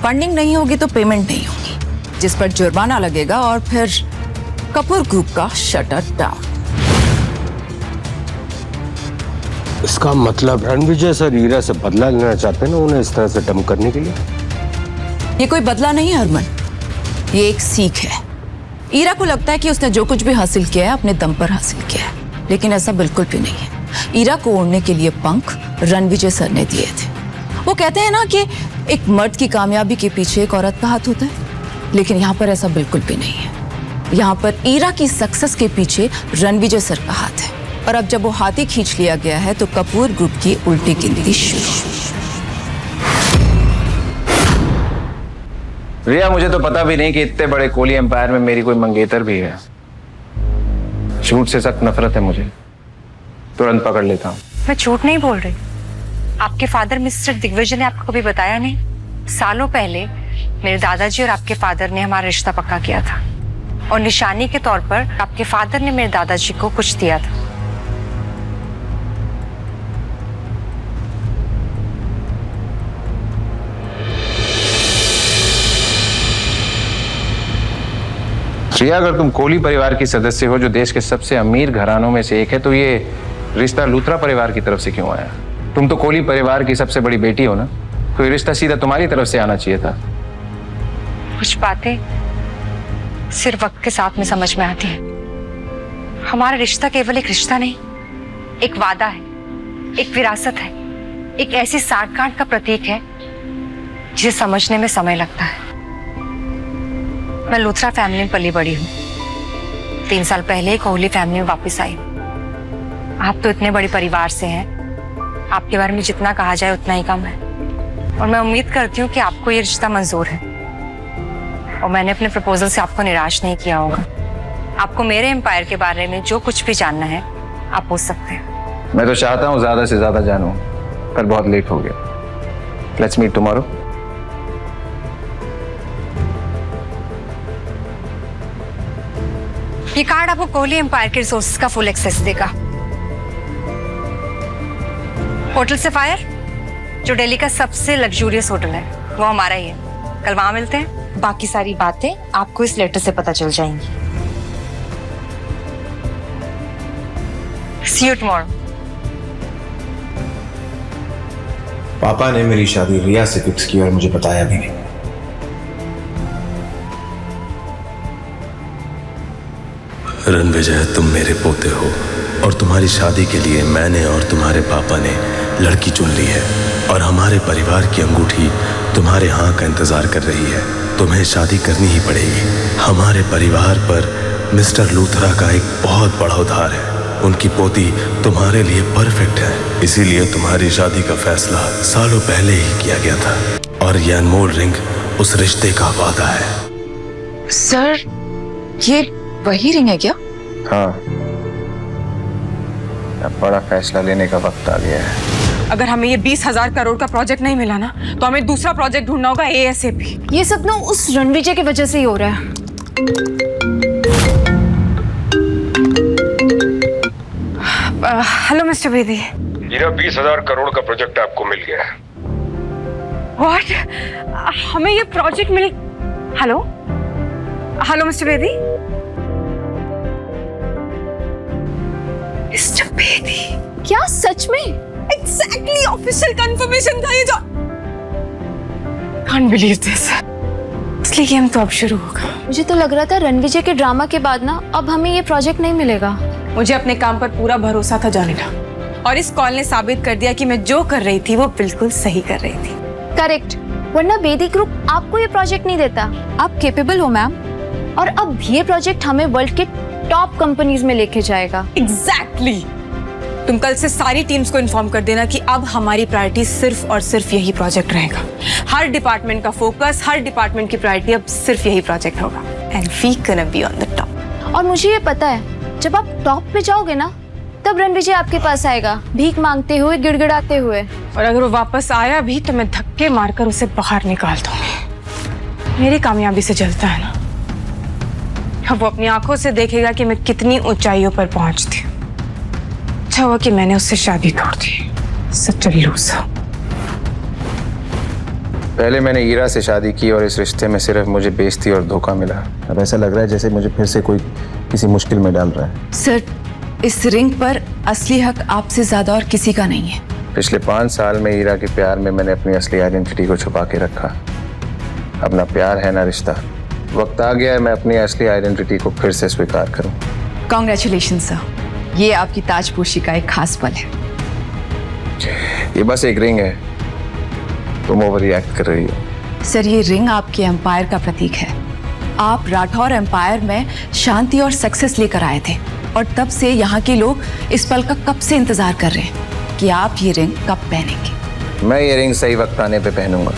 फंडिंग नहीं होगी तो पेमेंट नहीं होगी, जिस पर जुर्माना लगेगा और फिर कपूर ग्रुप का शटर डाउन। इसका मतलब रणविजय सर ईरा से बदला लेना चाहते हैं ना, उन्हें इस तरह से डम करने के लिए? ये कोई बदला नहीं है हरमन, ये एक सीख है। ईरा को लगता है कि उसने जो कुछ भी हासिल किया है अपने दम पर हासिल किया है, लेकिन ऐसा बिल्कुल भी नहीं है। ईरा को ओढ़ने के लिए पंख रणविजय सर ने दिए थे। वो कहते हैं ना कि एक मर्द की कामयाबी के पीछे एक औरत का हाथ होता है, लेकिन यहाँ पर ऐसा बिल्कुल भी नहीं है। यहाँ पर ईरा की सक्सेस के पीछे रणविजय सर का हाथ है। और अब जब वो हाथी खींच लिया गया है तो कपूर ग्रुप की उल्टी गिनती शुरू। रिया, मुझे तो पता भी नहीं कि इतने बड़े कोहली एम्पायर में मेरी कोई मंगेतर भी है। झूठ से सख्त नफरत है मुझे, तुरंत पकड़ लेता हूँ। मैं झूठ नहीं बोल रही। आपके फादर मिस्टर दिग्विजय ने आपको कभी बताया नहीं? सालों पहले मेरे दादाजी और आपके फादर ने हमारा रिश्ता पक्का किया था, और निशानी के तौर पर आपके फादर ने मेरे दादाजी को कुछ दिया था। रिया, अगर तुम कोहली परिवार की सदस्य हो जो देश के सबसे अमीर घरानों में से एक है, तो ये रिश्ता लूथरा परिवार की तरफ से क्यों आया? तुम तो कोहली परिवार की सबसे बड़ी बेटी हो ना, तो ये रिश्ता सीधा तुम्हारी तरफ से आना चाहिए था। कुछ बातें सिर्फ वक्त के साथ में समझ में आती है। हमारा रिश्ता केवल एक रिश्ता नहीं, एक वादा है, एक विरासत है, एक ऐसी साठगांठ का प्रतीक है जिसे समझने में समय लगता है। मैं लूथरा फैमिली में पली बड़ी हूँ। 3 साल पहले ही कोहली फैमिली में वापस आई। आप तो इतने बड़े परिवार से हैं, आपके बारे में जितना कहा जाए उतना ही कम है। और मैं उम्मीद करती हूँ कि आपको ये रिश्ता मंजूर है और मैंने अपने प्रपोजल से आपको निराश नहीं किया होगा। आपको मेरे एम्पायर के बारे में जो कुछ भी जानना है आप पूछ सकते हैं। मैं तो चाहता हूँ ज्यादा से ज्यादा जानूं, पर बहुत लेट हो गया। Let's meet tomorrow. ये कार्ड आपको कोहली एम्पायर के रिसोर्सेज का फुल एक्सेस देगा। होटल सफायर, जो दिल्ली का सबसे लग्जूरियस होटल है, वो हमारा ही है। कल वहां मिलते हैं। बाकी सारी बातें आपको इस लेटर से पता चल जाएंगी। See you tomorrow. पापा ने मेरी शादी रिया से फिक्स की और मुझे बताया भी नहीं। रणविजय, तुम मेरे पोते हो और तुम्हारी शादी के लिए मैंने और तुम्हारे पापा ने लड़की चुन ली है और हमारे परिवार की अंगूठी तुम्हारे हाँ का इंतजार कर रही है। तुम्हें शादी करनी ही पड़ेगी। हमारे परिवार पर मिस्टर लूथरा का एक बहुत बड़ा उधार है। उनकी पोती तुम्हारे लिए परफेक्ट है, इसीलिए तुम्हारी शादी का फैसला सालों पहले ही किया गया था और यह अनमोल रिंग उस रिश्ते का वादा है। सर, ये वही रिंग है क्या? हाँ, अब बड़ा फैसला लेने का वक्त आ गया है। अगर हमें ये 20,000 करोड़ का प्रोजेक्ट नहीं मिला ना, तो हमें दूसरा प्रोजेक्ट ढूंढना होगा ASAP। ये सब ना उस रणविजय की वजह से ही हो रहा है। Hello mister Bedi. हीरा, 20,000 करोड़ का प्रोजेक्ट आपको मिल गया है। व्हाट? हमें ये प्रोजेक्ट मिल... hello hello mister Bedi. Mister Bedi, क्या सच में? एग्जैक्टली ऑफिशियल कंफर्मेशन था ये जो... Can't believe this। असली गेम तो अब शुरू होगा। मुझे तो लग रहा था रणविजय के ड्रामा के बाद ना अब हमें ये प्रोजेक्ट नहीं मिलेगा। मुझे अपने काम पर पूरा भरोसा था जानिना, और इस कॉल ने साबित कर दिया कि मैं जो कर रही थी वो बिल्कुल सही कर रही थी। करेक्ट, वरना बेदी ग्रुप आपको ये प्रोजेक्ट नहीं देता। आप कैपेबल हो मैम, और अब ये प्रोजेक्ट हमें वर्ल्ड के टॉप कंपनीज में लेके जाएगा। एग्जैक्टली। तुम कल से सारी टीम्स को इन्फॉर्म कर देना कि अब हमारी प्रायोरिटी सिर्फ और सिर्फ यही प्रोजेक्ट रहेगा। हर डिपार्टमेंट का फोकस, हर डिपार्टमेंट की प्रायोरिटी अब सिर्फ यही प्रोजेक्ट होगा। And we gonna be on the top. और मुझे ये पता है, जब आप टॉप पे जाओगे ना, तब रणविजय आपके पास आएगा, भीख मांगते हुए, गिड़गिड़ाते हुए। और अगर वो वापस आया भी तो मैं धक्के मारकर उसे बाहर निकाल दूंगी। मेरी कामयाबी से जलता है ना, अब वो अपनी आंखों से देखेगा कि मैं कितनी ऊंचाइयों पर पहुंचती हूँ। अच्छा हुआ कि मैंने उससे शादी तोड़ दी। सच अ लूजर। पहले मैंने ईरा से शादी की और इस रिश्ते में सिर्फ मुझे बेइज्जती और धोखा मिला। अब ऐसा लग रहा है जैसे मुझे फिर से कोई किसी मुश्किल में डाल रहा है। सर, इस रिंग पर असली हक आपसे ज्यादा और किसी का नहीं है। पिछले 5 साल में ईरा के प्यार में मैंने अपनी असली आइडेंटिटी को छुपा के रखा। अब ना प्यार है ना रिश्ता। वक्त आ गया है मैं अपनी असली आइडेंटिटी को फिर से स्वीकार करूं। कॉन्ग्रेचुलेशन सर, ये आपकी ताजपोशी का एक खास पल है। ये बस एक रिंग है, तुम ओवर रिएक्ट कर रही हो। सर, ये रिंग आपके एम्पायर का प्रतीक है। आप राठौर एम्पायर में शांति और सक्सेस लेकर आए थे और तब से यहाँ के लोग इस पल का कब से इंतजार कर रहे हैं कि आप ये रिंग कब पहनेंगे। मैं ये रिंग सही वक्त आने पे पहनूंगा।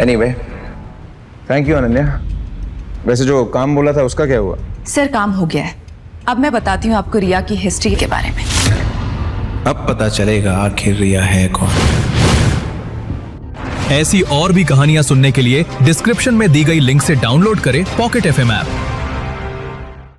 Anyway, thank you Ananya. वैसे जो काम बोला था उसका क्या हुआ? सर, काम हो गया है। अब मैं बताती हूँ आपको रिया की हिस्ट्री के बारे में। अब पता चलेगा आखिर रिया है कौन। ऐसी और भी कहानियां सुनने के लिए डिस्क्रिप्शन में दी गई लिंक से डाउनलोड करें पॉकेट FM ऐप।